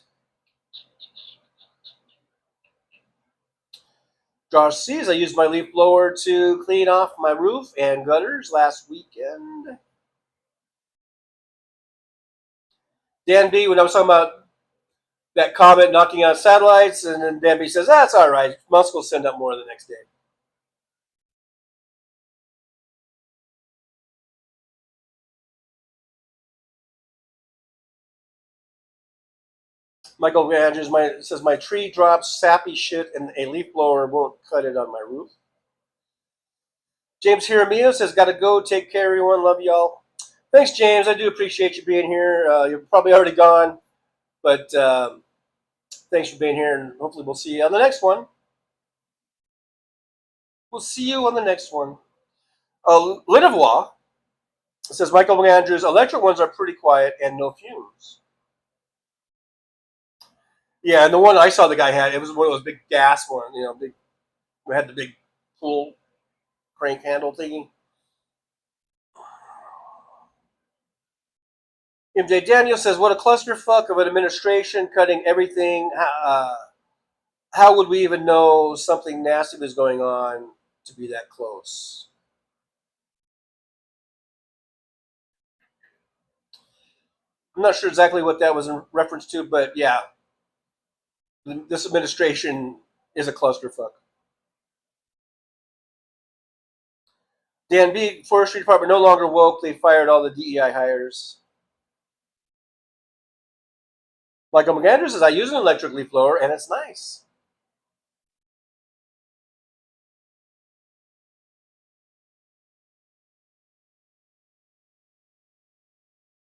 Speaker 17: Josh sees I used my leaf blower to clean off my roof and gutters last weekend. Dan B, when I was talking about that comet knocking out satellites, and then Dan B says, that's all right. Musk will send up more the next day. Michael Andrews says, my tree drops sappy shit and a leaf blower won't cut it on my roof. James Hiramio says, gotta go. Take care, everyone. Love y'all. Thanks, James. I do appreciate you being here. You're probably already gone, but thanks for being here, and hopefully we'll see you on the next one. We'll see you on the next one. Linevois says, Michael Andrews, electric ones are pretty quiet and no fumes. Yeah, and the one I saw the guy had, it was one of those big gas ones, big. We had the big pull crank handle thingy. MJ Daniel says, what a clusterfuck of an administration cutting everything. How would we even know something nasty was going on to be that close? I'm not sure exactly what that was in reference to, but yeah, this administration is a clusterfuck. Dan B, Forestry Department no longer woke. They fired all the DEI hires. Michael McAndrews says, I use an electric leaf blower, and it's nice.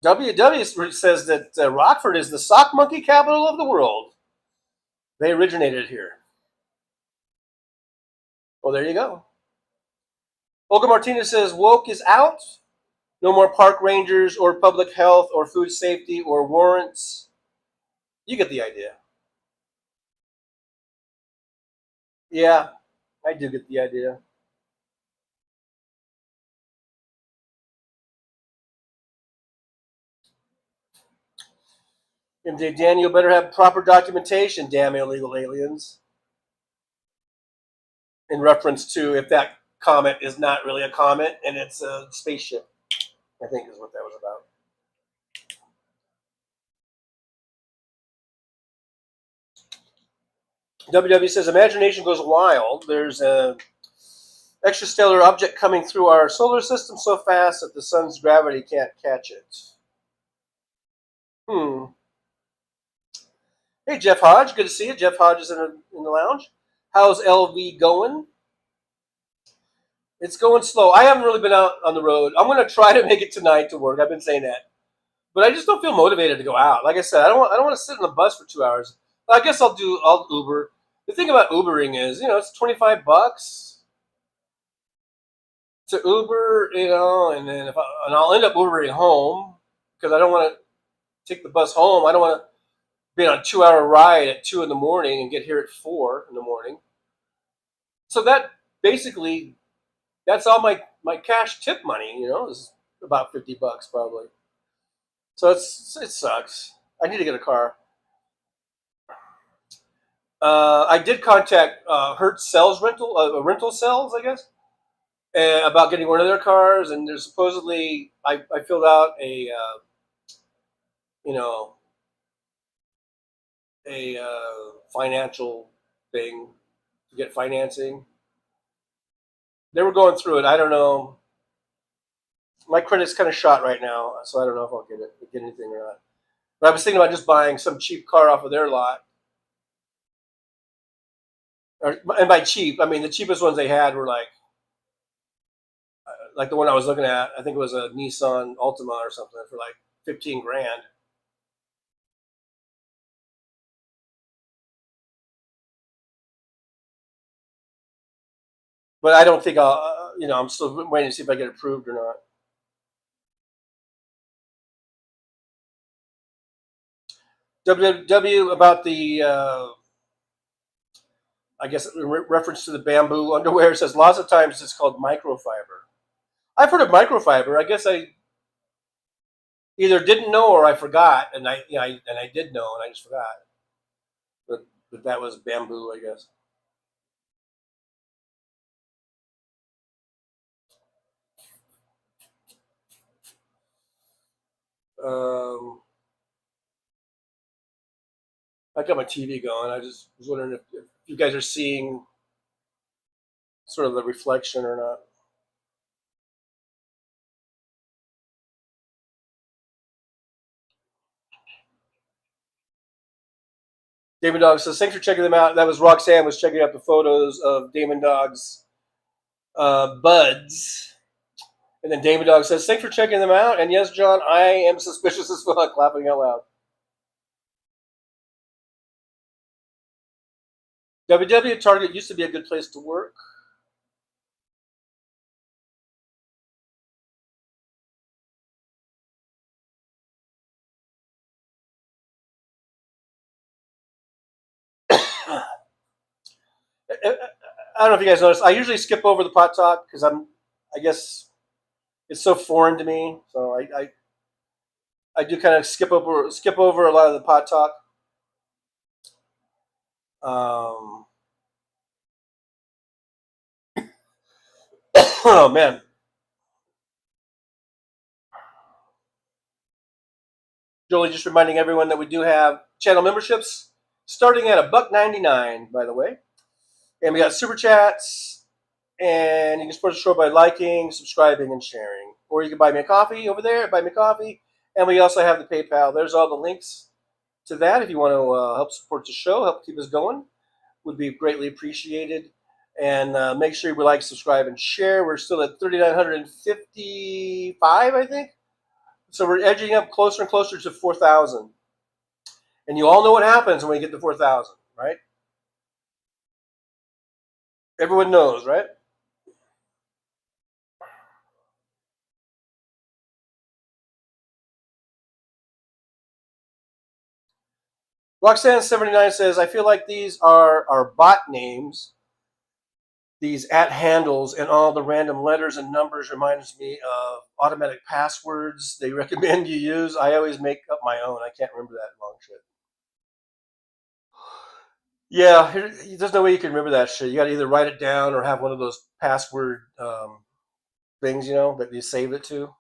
Speaker 17: WW says that Rockford is the sock monkey capital of the world. They originated here. Well, there you go. Olga Martinez says, woke is out. No more park rangers or public health or food safety or warrants. You get the idea. Yeah, I do get the idea. MJ Daniel better have proper documentation, damn illegal aliens. In reference to if that comet is not really a comet and it's a spaceship, I think is what that was about. WW says, imagination goes wild. There's a extrastellar object coming through our solar system so fast that the sun's gravity can't catch it. Hey, Jeff Hodge. Good to see you. Jeff Hodge is in the lounge. How's LV going? It's going slow. I haven't really been out on the road. I'm going to try to make it tonight to work. I've been saying that. But I just don't feel motivated to go out. Like I said, I don't want to sit on the bus for 2 hours. I guess I'll Uber. The thing about Ubering is, it's $25 to Uber, and then I'll end up Ubering home because I don't want to take the bus home. I don't want to be on a 2-hour ride at 2 in the morning and get here at 4 in the morning. So that basically, that's all my cash tip money, is about $50 probably. So it sucks. I need to get a car. I did contact Hertz Sales rental sales, I guess, about getting one of their cars, and there's supposedly I filled out a financial thing to get financing. They were going through it. I don't know. My credit's kind of shot right now, so I don't know if I'll get anything or not. But I was thinking about just buying some cheap car off of their lot. And by cheap, I mean the cheapest ones they had were like the one I was looking at. I think it was a Nissan Altima or something for like $15,000. But I don't think I'm still waiting to see if I get approved or not. WW about the, I guess, reference to the bamboo underwear, says lots of times it's called microfiber. I've heard of microfiber. I guess I either didn't know or I forgot, and I did know and I just forgot. But that was bamboo, I guess. I got my TV going. I just was wondering if you guys are seeing sort of the reflection or not. Damon Dog says, thanks for checking them out. That was Roxanne was checking out the photos of Damon Dog's buds. And then Damon Dog says, thanks for checking them out. And yes, John, I am suspicious as fuck, laughing out loud. WW Target used to be a good place to work. I don't know if you guys noticed. I usually skip over the pot talk because I guess it's so foreign to me. So I do kind of skip over a lot of the pot talk. Oh man. Jolie just reminding everyone that we do have channel memberships starting at $1.99, by the way. And we got super chats, and you can support the show by liking, subscribing, and sharing. Or you can buy me a coffee over there, buy me a coffee. And we also have the PayPal. There's all the links to that if you want to help support the show, help keep us going. Would be greatly appreciated. And make sure you like, subscribe, and share. We're still at 3,955, I think. So we're edging up closer and closer to 4,000. And you all know what happens when we get to 4,000, right? Everyone knows, right? Roxanne79 says, I feel like these are our bot names. These @ handles and all the random letters and numbers reminds me of automatic passwords they recommend you use. I always make up my own. I can't remember that long shit. Yeah, there's no way you can remember that shit. You got to either write it down or have one of those password things, you know, that you save it to.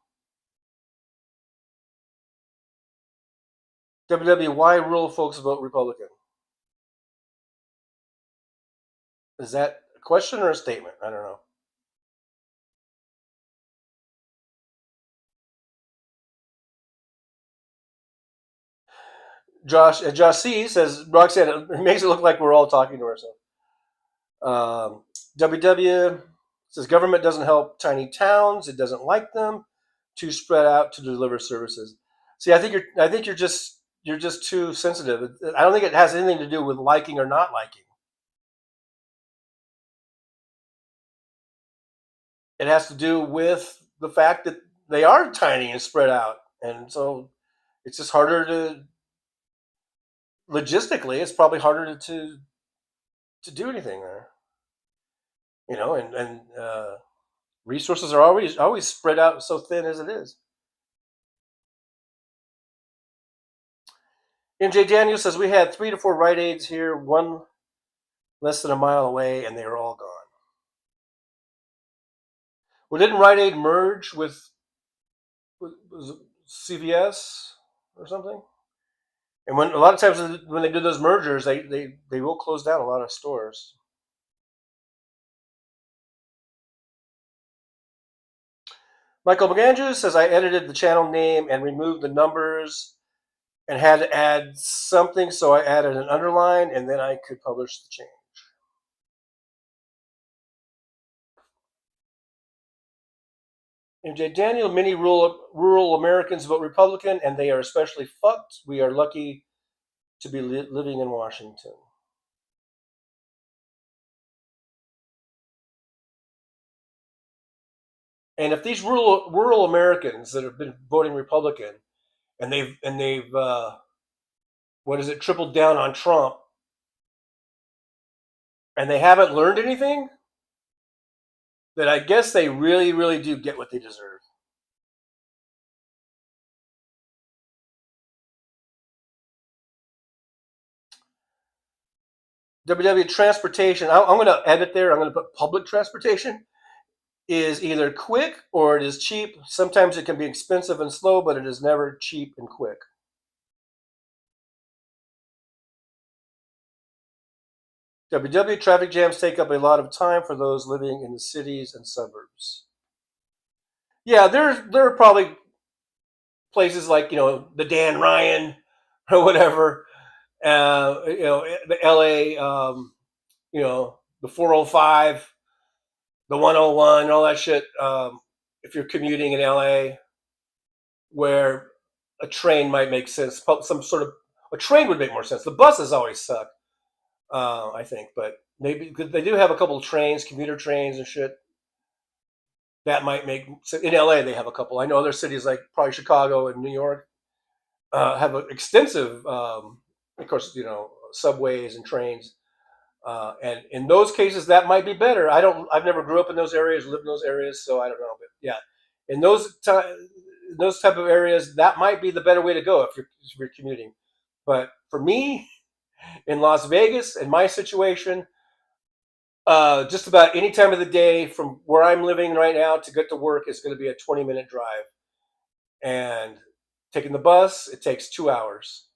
Speaker 17: why rural folks vote Republican? Is that a question or a statement? I don't know. Josh C says, Roxanne, it makes it look like we're all talking to ourselves. WW says, government doesn't help tiny towns. It doesn't like them. Too spread out to deliver services. See, I think you're just too sensitive. I don't think it has anything to do with liking or not liking. It has to do with the fact that they are tiny and spread out, and so it's just harder to. Logistically, it's probably harder to do anything there. You know, and resources are always spread out so thin as it is. MJ Daniel says we had 3 to 4 Rite Aids here, one less than a mile away, and they were all gone. Well, didn't Rite Aid merge with CVS or something? And when a lot of times when they do those mergers, they will close down a lot of stores. Michael McAndrews says I edited the channel name and removed the numbers and had to add something, so I added an underline, and then I could publish the change. MJ Daniel, many rural Americans vote Republican, and they are especially fucked. We are lucky to be living in Washington. And if these rural Americans that have been voting Republican, and they've tripled down on Trump, and they haven't learned anything, then I guess they really, really do get what they deserve. WW transportation, I'm going to edit there. I'm going to put public transportation is either quick or it is cheap. Sometimes it can be expensive and slow, but it is never cheap and quick. WW traffic jams take up a lot of time for those living in the cities and suburbs. Yeah, there are probably places like, the Dan Ryan or whatever, the LA, the 405, the 101, all that shit. If you're commuting in LA, where a train might make sense, some sort of a train would make more sense. The buses always suck, I think, but maybe they do have a couple of trains, commuter trains and shit. That might make sense. In LA, they have a couple. I know other cities like probably Chicago and New York have an extensive, of course, subways and trains. And in those cases, that might be better. I've never grew up in those areas, lived in those areas, so I don't know. But yeah, in those type of areas, that might be the better way to go if you're commuting. But for me, in Las Vegas, in my situation, just about any time of the day from where I'm living right now to get to work is going to be a 20-minute drive. And taking the bus, it takes 2 hours.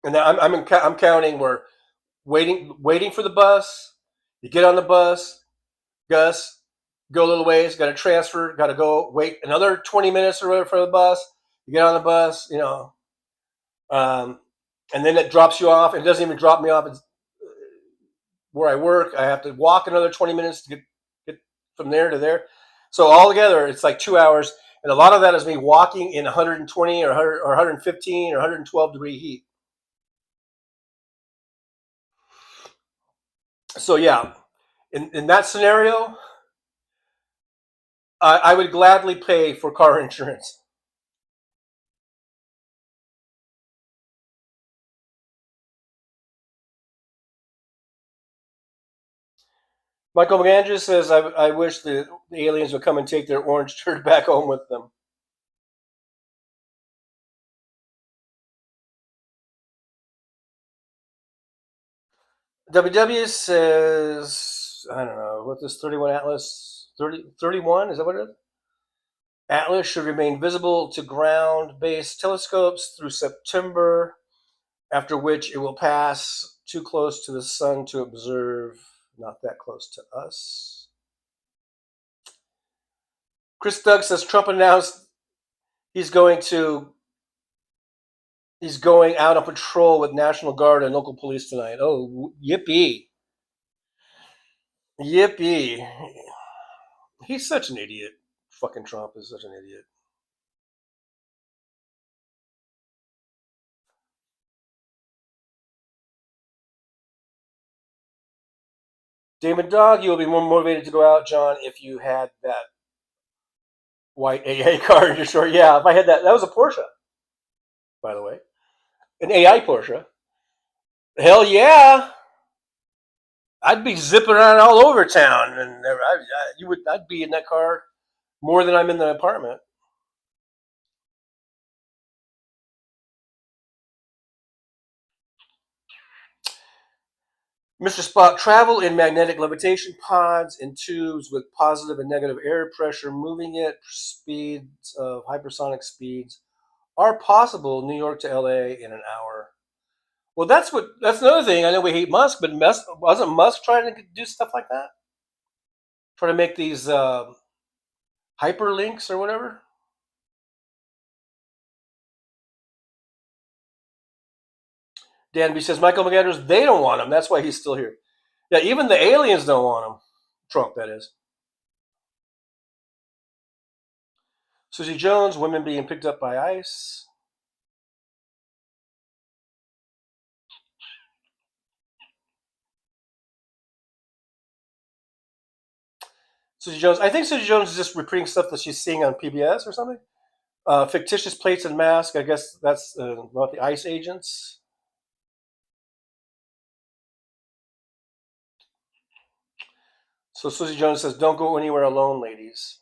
Speaker 17: And now I'm counting. We're waiting for the bus. You get on the bus, Gus, go a little ways, got to transfer, got to go wait another 20 minutes or whatever for the bus. You get on the bus, and then it drops you off. It doesn't even drop me off. It's where I work. I have to walk another 20 minutes to get from there to there. So altogether, it's like 2 hours. And a lot of that is me walking in 120 or 100 or 115 or 112 degree heat. So yeah, in that scenario, I would gladly pay for car insurance. Michael McAndrews says, I wish the aliens would come and take their orange turd back home with them. WW says, I don't know, what this 31 Atlas, 31, is that what it is? Atlas should remain visible to ground-based telescopes through September, after which it will pass too close to the sun to observe, not that close to us. Chris Doug says Trump announced he's going out on patrol with National Guard and local police tonight. Oh, yippee. Yippee. He's such an idiot. Fucking Trump is such an idiot. Damon Dog, you'll be more motivated to go out, John, if you had that white AA car in your store. Yeah, if I had that. That was a Porsche, by the way. An AI Porsche. Hell yeah. I'd be zipping around all over town, and I'd be in that car more than I'm in the apartment. Mr. Spock, travel in magnetic levitation pods in tubes with positive and negative air pressure moving it. Speeds of hypersonic speeds are possible New York to LA in an hour. Well, that's another thing. I know we hate Musk, but wasn't Musk trying to do stuff like that? Trying to make these hyperlinks or whatever? Danby says, Michael McAndrews, they don't want him. That's why he's still here. Yeah, even the aliens don't want him. Trump, that is. Susie Jones, women being picked up by ICE. Susie Jones. I think Susie Jones is just repeating stuff that she's seeing on PBS or something. Fictitious plates and masks. I guess that's about the ICE agents. So Susie Jones says, don't go anywhere alone, ladies.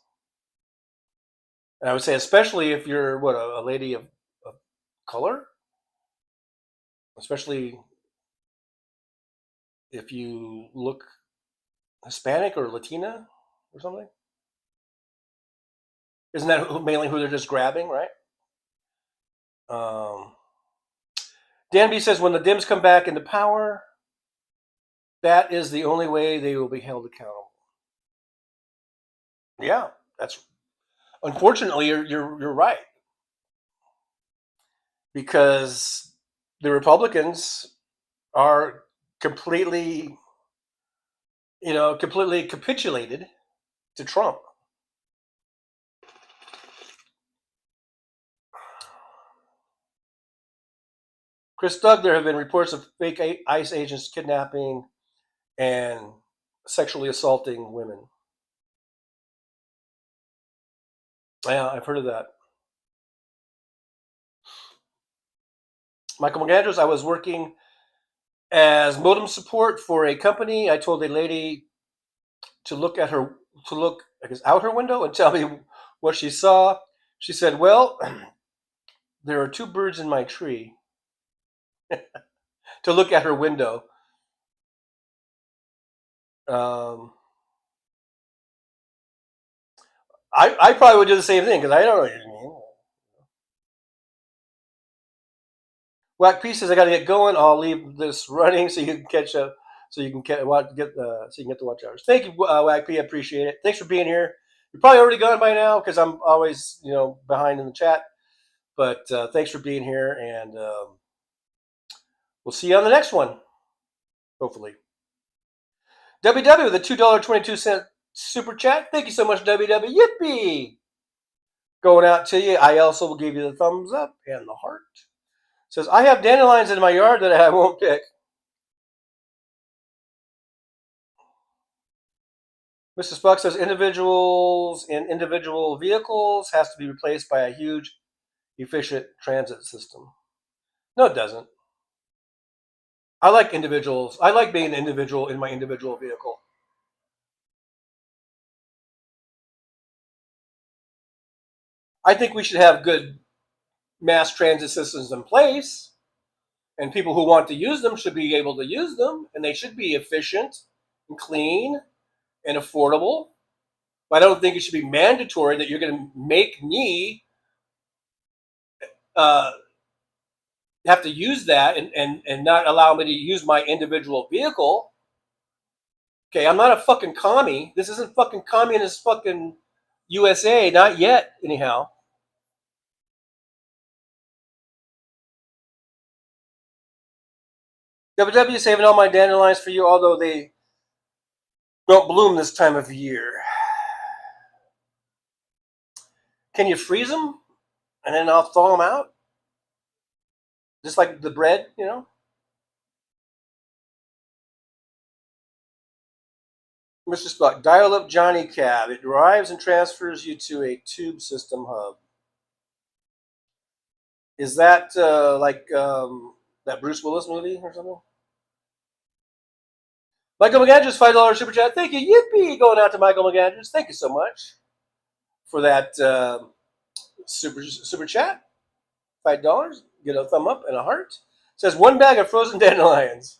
Speaker 17: And I would say, especially if you're, a lady of color? Especially if you look Hispanic or Latina or something? Isn't that mainly who they're just grabbing, right? Danby says, when the Dems come back into power, that is the only way they will be held accountable. Yeah, that's unfortunately you're right, because the Republicans are completely capitulated to Trump. Chris Doug, there have been reports of fake ICE agents kidnapping and sexually assaulting women. Yeah, I've heard of that. Michael McAndrews, I was working as modem support for a company. I told a lady to look out her window and tell me what she saw. She said, well, there are two birds in my tree. To look at her window. I probably would do the same thing, because I don't know what you mean. Whack pieces, I got to get going. I'll leave this running so you can catch up, so you can get the watch hours. Thank you, Whack P. I appreciate it. Thanks for being here. You're probably already gone by now, because I'm always behind in the chat. But thanks for being here, and we'll see you on the next one, hopefully. WW with a $2.22 super chat. Thank you so much, WW. Yippee! Going out to you. I also will give you the thumbs up and the heart. Says, I have dandelions in my yard that I won't pick. Mr. Spuck says, individuals in individual vehicles has to be replaced by a huge, efficient transit system. No, it doesn't. I like individuals. I like being an individual in my individual vehicle. I think we should have good mass transit systems in place, and people who want to use them should be able to use them, and they should be efficient and clean and affordable. But I don't think it should be mandatory that you're going to make me have to use that and not allow me to use my individual vehicle. Okay, I'm not a fucking commie. This isn't fucking communist fucking USA, not yet, anyhow. WW saving all my dandelions for you, although they don't bloom this time of year. Can you freeze them and then I'll thaw them out? Just like the bread, Mr. Spock, dial up Johnny Cab. It arrives and transfers you to a tube system hub. Is that like that Bruce Willis movie or something? Michael McAndrews, $5 super chat. Thank you. Yippee! Going out to Michael McAndrews. Thank you so much for that super chat. $5. Get a thumb up and a heart. It says 1 bag of frozen dandelions.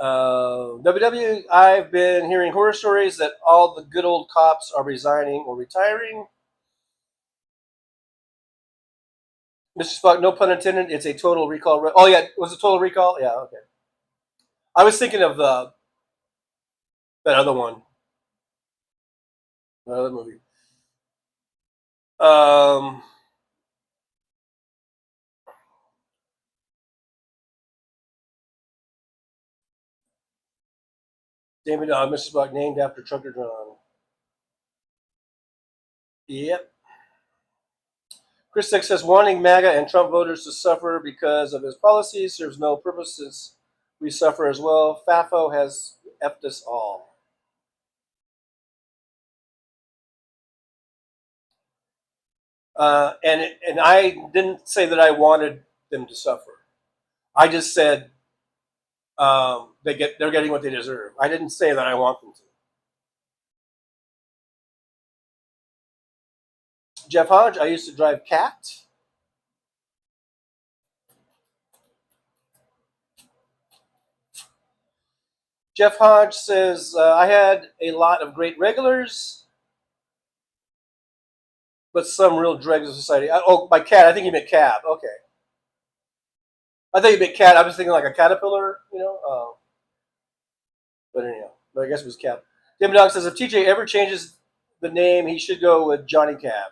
Speaker 17: WW, I've been hearing horror stories that all the good old cops are resigning or retiring. Mr. Spock, no pun intended. It's a total recall. Oh, yeah. Was it total recall? Yeah, okay. I was thinking of that other one. That other movie. David, Mr. Spock, named after Trucker John. Yep. Chris Six says, wanting MAGA and Trump voters to suffer because of his policies serves no purpose since we suffer as well. FAFO has effed us all. And I didn't say that I wanted them to suffer. I just said they're getting what they deserve. I didn't say that I want them to. Jeff Hodge, I used to drive Cat. Jeff Hodge says, I had a lot of great regulars, but some real dregs of society. Oh, by Cat, I think he meant Cab. Okay. I thought you meant cat. I was thinking like a caterpillar, but anyhow, but I guess it was Cap. David Dog says if TJ ever changes the name, he should go with Johnny Cab.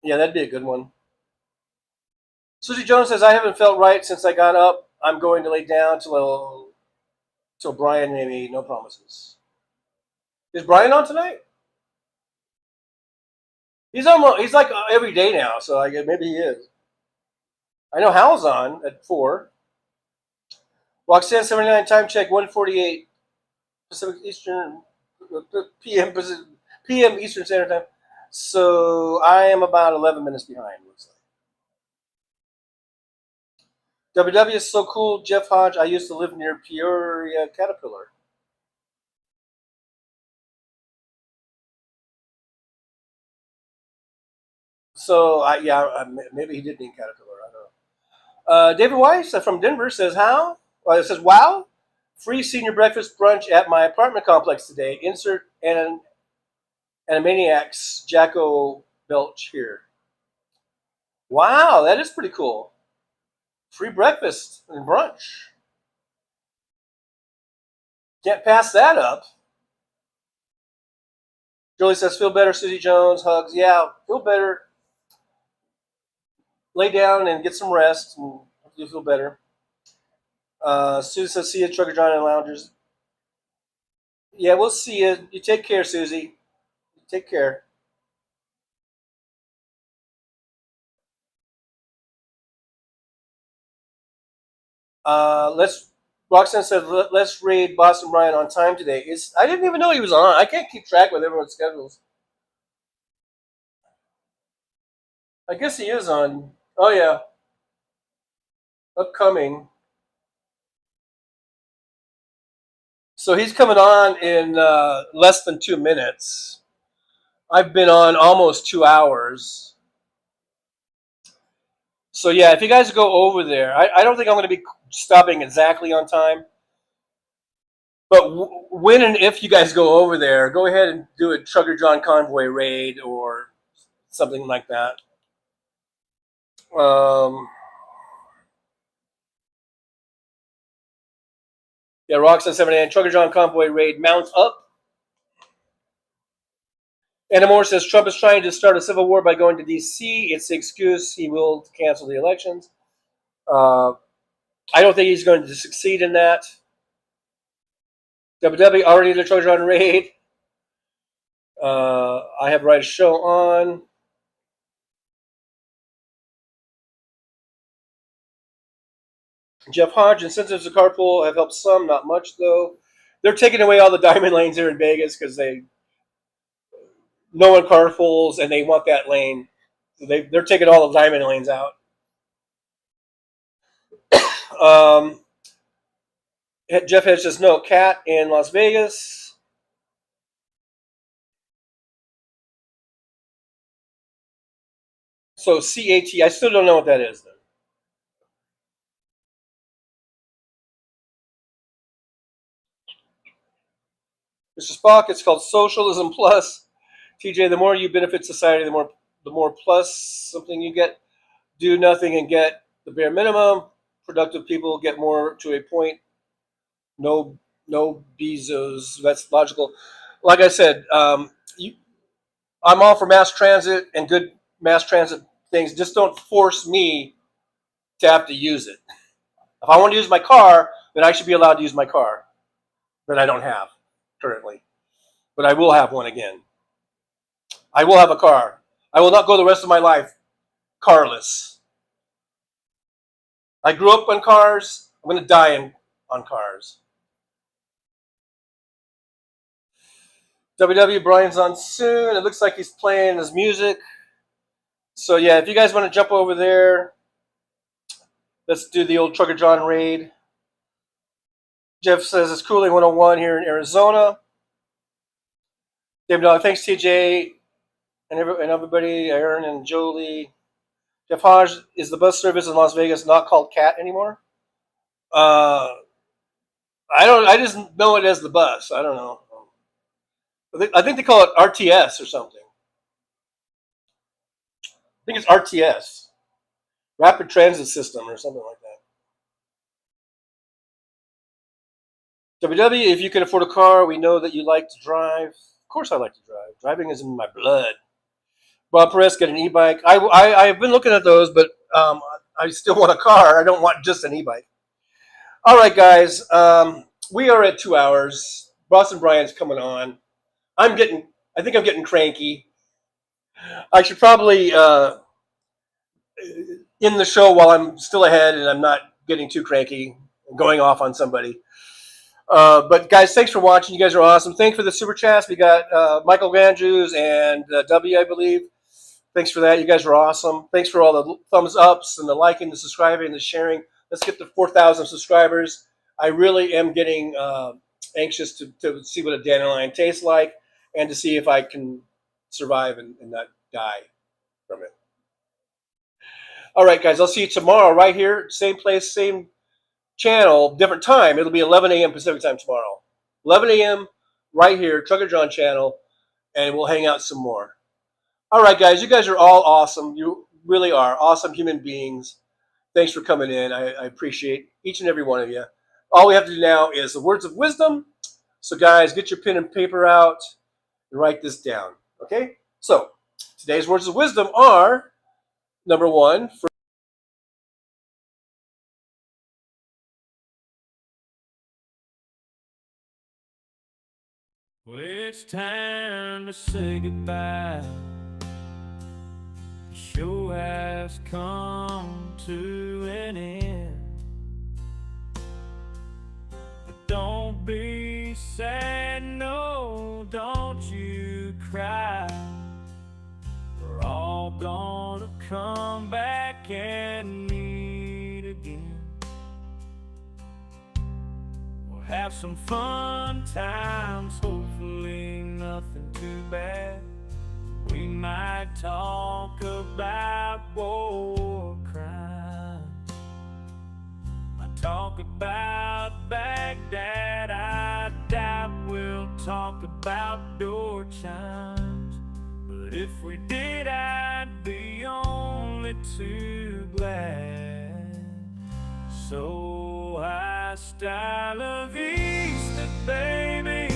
Speaker 17: Yeah, that'd be a good one. Susie Jones says I haven't felt right since I got up. I'm going to lay down till Brian made me. No promises. Is Brian on tonight? He's like every day now, so I guess maybe he is. I know Hal's on at 4. Roxanne 79 time check 1:48 Pacific Eastern PM Eastern Standard Time. So I am about 11 minutes behind. Looks like. WW is so cool. Jeff Hodge. I used to live near Peoria Caterpillar. So maybe he did mean Caterpillar. I don't know. David Weiss from Denver says how? Well, it says wow. Free senior breakfast brunch at my apartment complex today. Insert Animaniacs Jacko Belch here. Wow, that is pretty cool. Free breakfast and brunch. Can't pass that up. Julie says, feel better, Susie Jones. Hugs. Yeah, feel better. Lay down and get some rest, and you'll feel better. Susie says, see you, Trucker John and Loungers. Yeah, we'll see you. You take care, Susie. Take care. Roxanne said, let's raid Boston Brian on time today. I didn't even know he was on. I can't keep track with everyone's schedules. I guess he is on. Oh, yeah. Upcoming. So he's coming on in less than 2 minutes. I've been on almost 2 hours. So, yeah, if you guys go over there, I don't think I'm going to be stopping exactly on time. But when and if you guys go over there, go ahead and do a Trucker John Convoy raid or something like that. Yeah, Roxanne 79, Trucker John Convoy raid mounts up. Anna Moore says Trump is trying to start a civil war by going to D.C. It's the excuse he will cancel the elections. I don't think he's going to succeed in that. WW already did a Trucker John raid. I have Right Show on. Jeff Hodge, incentives to carpool have helped some, not much though. They're taking away all the diamond lanes here in Vegas because no one carpools and they want that lane. So they're taking all the diamond lanes out. Jeff Hedge says no cat in Las Vegas. So CAT, I still don't know what that is though. Mr. Spock, it's called Socialism Plus. TJ, the more you benefit society, the more plus something you get. Do nothing and get the bare minimum. Productive people get more to a point. No Bezos. That's logical. Like I said, I'm all for mass transit and good mass transit things. Just don't force me to have to use it. If I want to use my car, then I should be allowed to use my car that I don't have currently. But I will have one again. I will have a car. I will not go the rest of my life carless. I grew up on cars. I'm going to die on cars. WW Brian's on soon. It looks like he's playing his music. So yeah, if you guys want to jump over there, let's do the old Trucker John raid. Jeff says it's cooling 101 here in Arizona. David Dog, thanks TJ and everybody, Aaron and Jolie. Jeff Hodge, is the bus service in Las Vegas not called CAT anymore? I just know it as the bus. I don't know. I think they call it RTS or something. think it's RTS, Rapid Transit System or something like that. WW, if you can afford a car, we know that you like to drive. Of course I like to drive. Driving is in my blood. Bob Perez, get an e-bike. I've been looking at those, but I still want a car. I don't want just an e-bike. All right, guys. We are at 2 hours. Boston Brian's coming on. I think I'm getting cranky. I should probably end the show while I'm still ahead and I'm not getting too cranky and going off on somebody. But guys, thanks for watching. You guys are awesome. Thanks for the super chats. We got Michael Andrews and W, I believe. Thanks for that. You guys are awesome. Thanks for all the thumbs ups and the liking, the subscribing, and the sharing. Let's get to 4,000 subscribers. I really am getting anxious to see what a dandelion tastes like and to see if I can survive and not die from it. All right, guys. I'll see you tomorrow right here. Same place, same channel, different time. It'll be 11 a.m. Pacific time tomorrow. 11 a.m. right here, Trucker John channel, and we'll hang out some more. All right, guys, you guys are all awesome. You really are awesome human beings. Thanks for coming in. I appreciate each and every one of you. All we have to do now is the words of wisdom. So, guys, get your pen and paper out and write this down, okay? So, today's words of wisdom are, number one,
Speaker 16: Well, it's time to say goodbye. The show has come to an end. But don't be sad, no, don't you cry. We're all gonna come back and meet again. We'll have some fun times, hopefully nothing too bad. We might talk about war crimes. Might talk about Baghdad. I doubt we'll talk about door chimes. But if we did, I'd be only too glad. So I style of Easter, baby.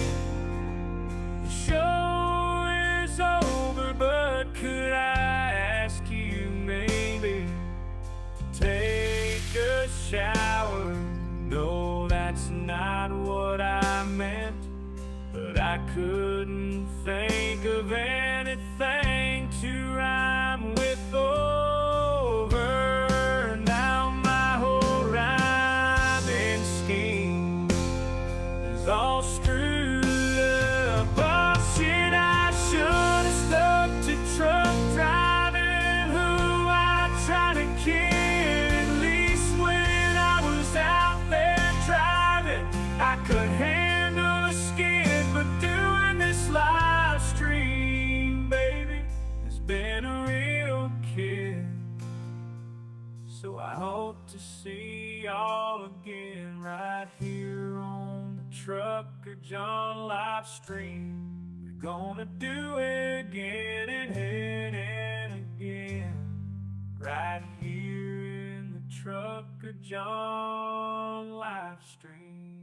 Speaker 16: The show is over, but could I ask you maybe to take a shower? No, that's not what I meant, but I couldn't think of anything to rhyme with over. Now my whole rhyming scheme is all screwed up. Oh shit, I should have stuck to truck driving, who I tried to kid. At least when I was out there driving, I could handle a skid. But doing this live stream, baby, has been a real kid. So I hope to see y'all again right here on the Trucker John Livestream. We're gonna do it again and again, right here in the Trucker John Livestream.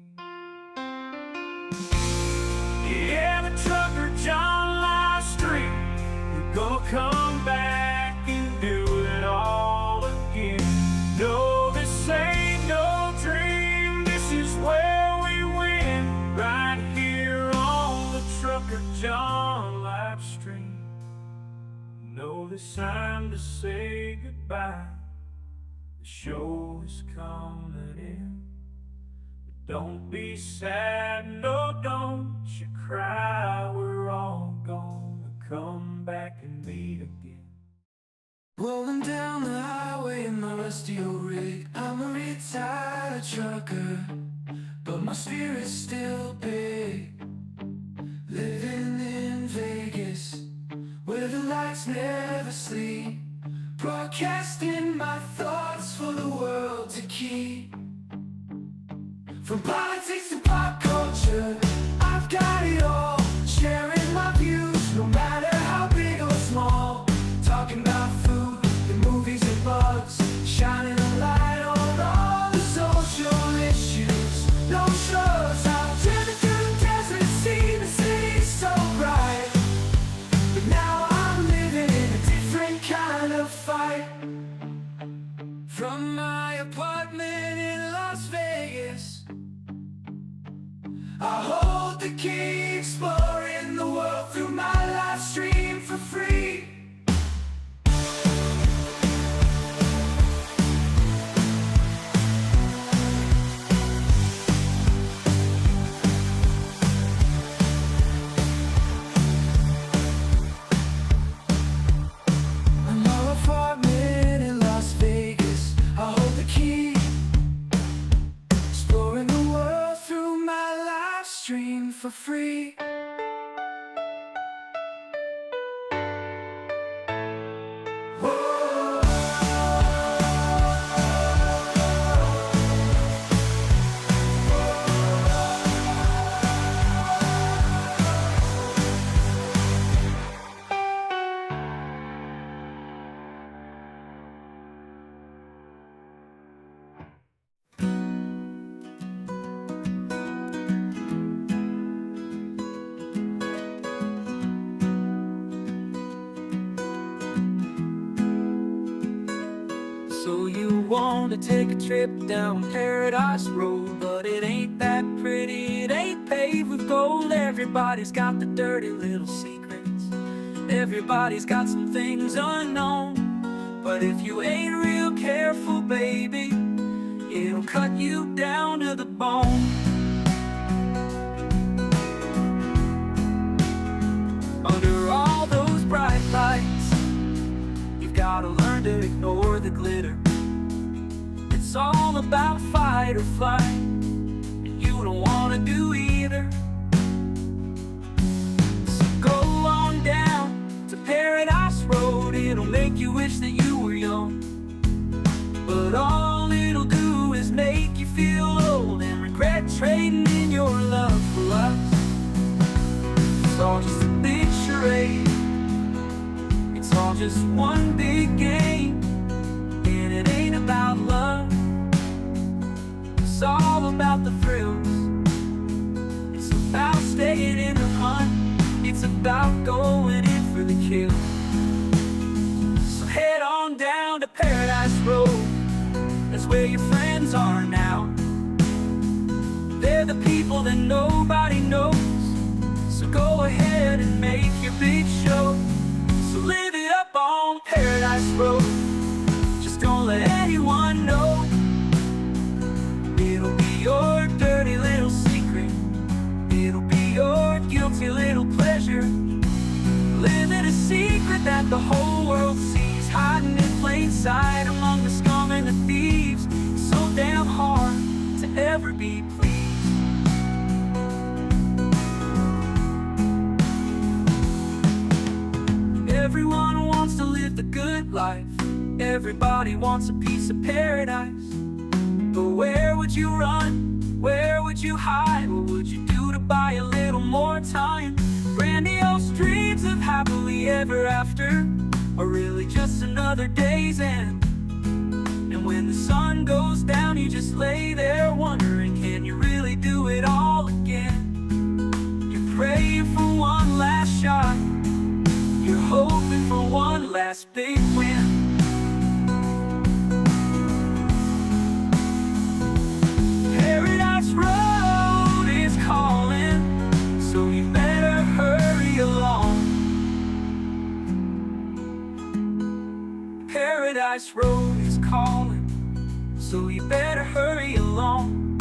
Speaker 16: Yeah, the Trucker John Livestream. We're gonna come back and do it all again. No, this ain't no dream. This is where we win, right here on the Trucker John Livestream. No, this time to say goodbye. The show is coming in. Don't be sad, no, don't you cry. We're all gonna come back and meet again.
Speaker 18: Rolling down the highway in my rusty old rig. I'm a retired trucker, but my spirit's still big. Living in Vegas, where the lights never sleep. Broadcasting my thoughts for the world to keep. From politics to pop culture, I've got it all. Sharing my views, no matter how big or small. Talking about food, the key, exploring the world through my live stream for free. Our apartment in Las Vegas, I hold the key, exploring the world through my live stream for free.
Speaker 16: So you want to take a trip down Paradise Road, but it ain't that pretty, it ain't paved with gold. Everybody's got the dirty little secrets, everybody's got some things unknown. But if you ain't real careful, baby, it'll cut you down to the bone. Under all those bright lights, you've gotta learn to ignore the glitter. It's all about fight or flight, and you don't wanna do either. So go on down to Paradise Road, it'll make you wish that you were young. But all it'll do is make you feel old and regret trading in your love for lust. It's all just a big charade, it's all just one big game, and it ain't about love, it's all about the thrills. It's about staying in the hunt, it's about going in for the kill. So head on down to Paradise Road, that's where your friends are now. They're the people that nobody knows. So go ahead and make your big show. So live it up on Paradise Road, just don't let anyone know. It'll be your dirty little secret, it'll be your guilty little pleasure. Living a secret that the whole world sees, hiding in plain sight among the scum and the thieves. It's so damn hard to ever be pleased. Everyone wants to live the good life, everybody wants a piece of paradise. But where would you run? Where would you hide? What would you do to buy a little more time? Grandiose dreams of happily ever after are really just another day's end. And when the sun goes down, you just lay there wondering, can you really do it all again? You're praying for one last shot, you're hoping for one last big win. Paradise Road is calling, so you better hurry along. Paradise Road is calling, so you better hurry along.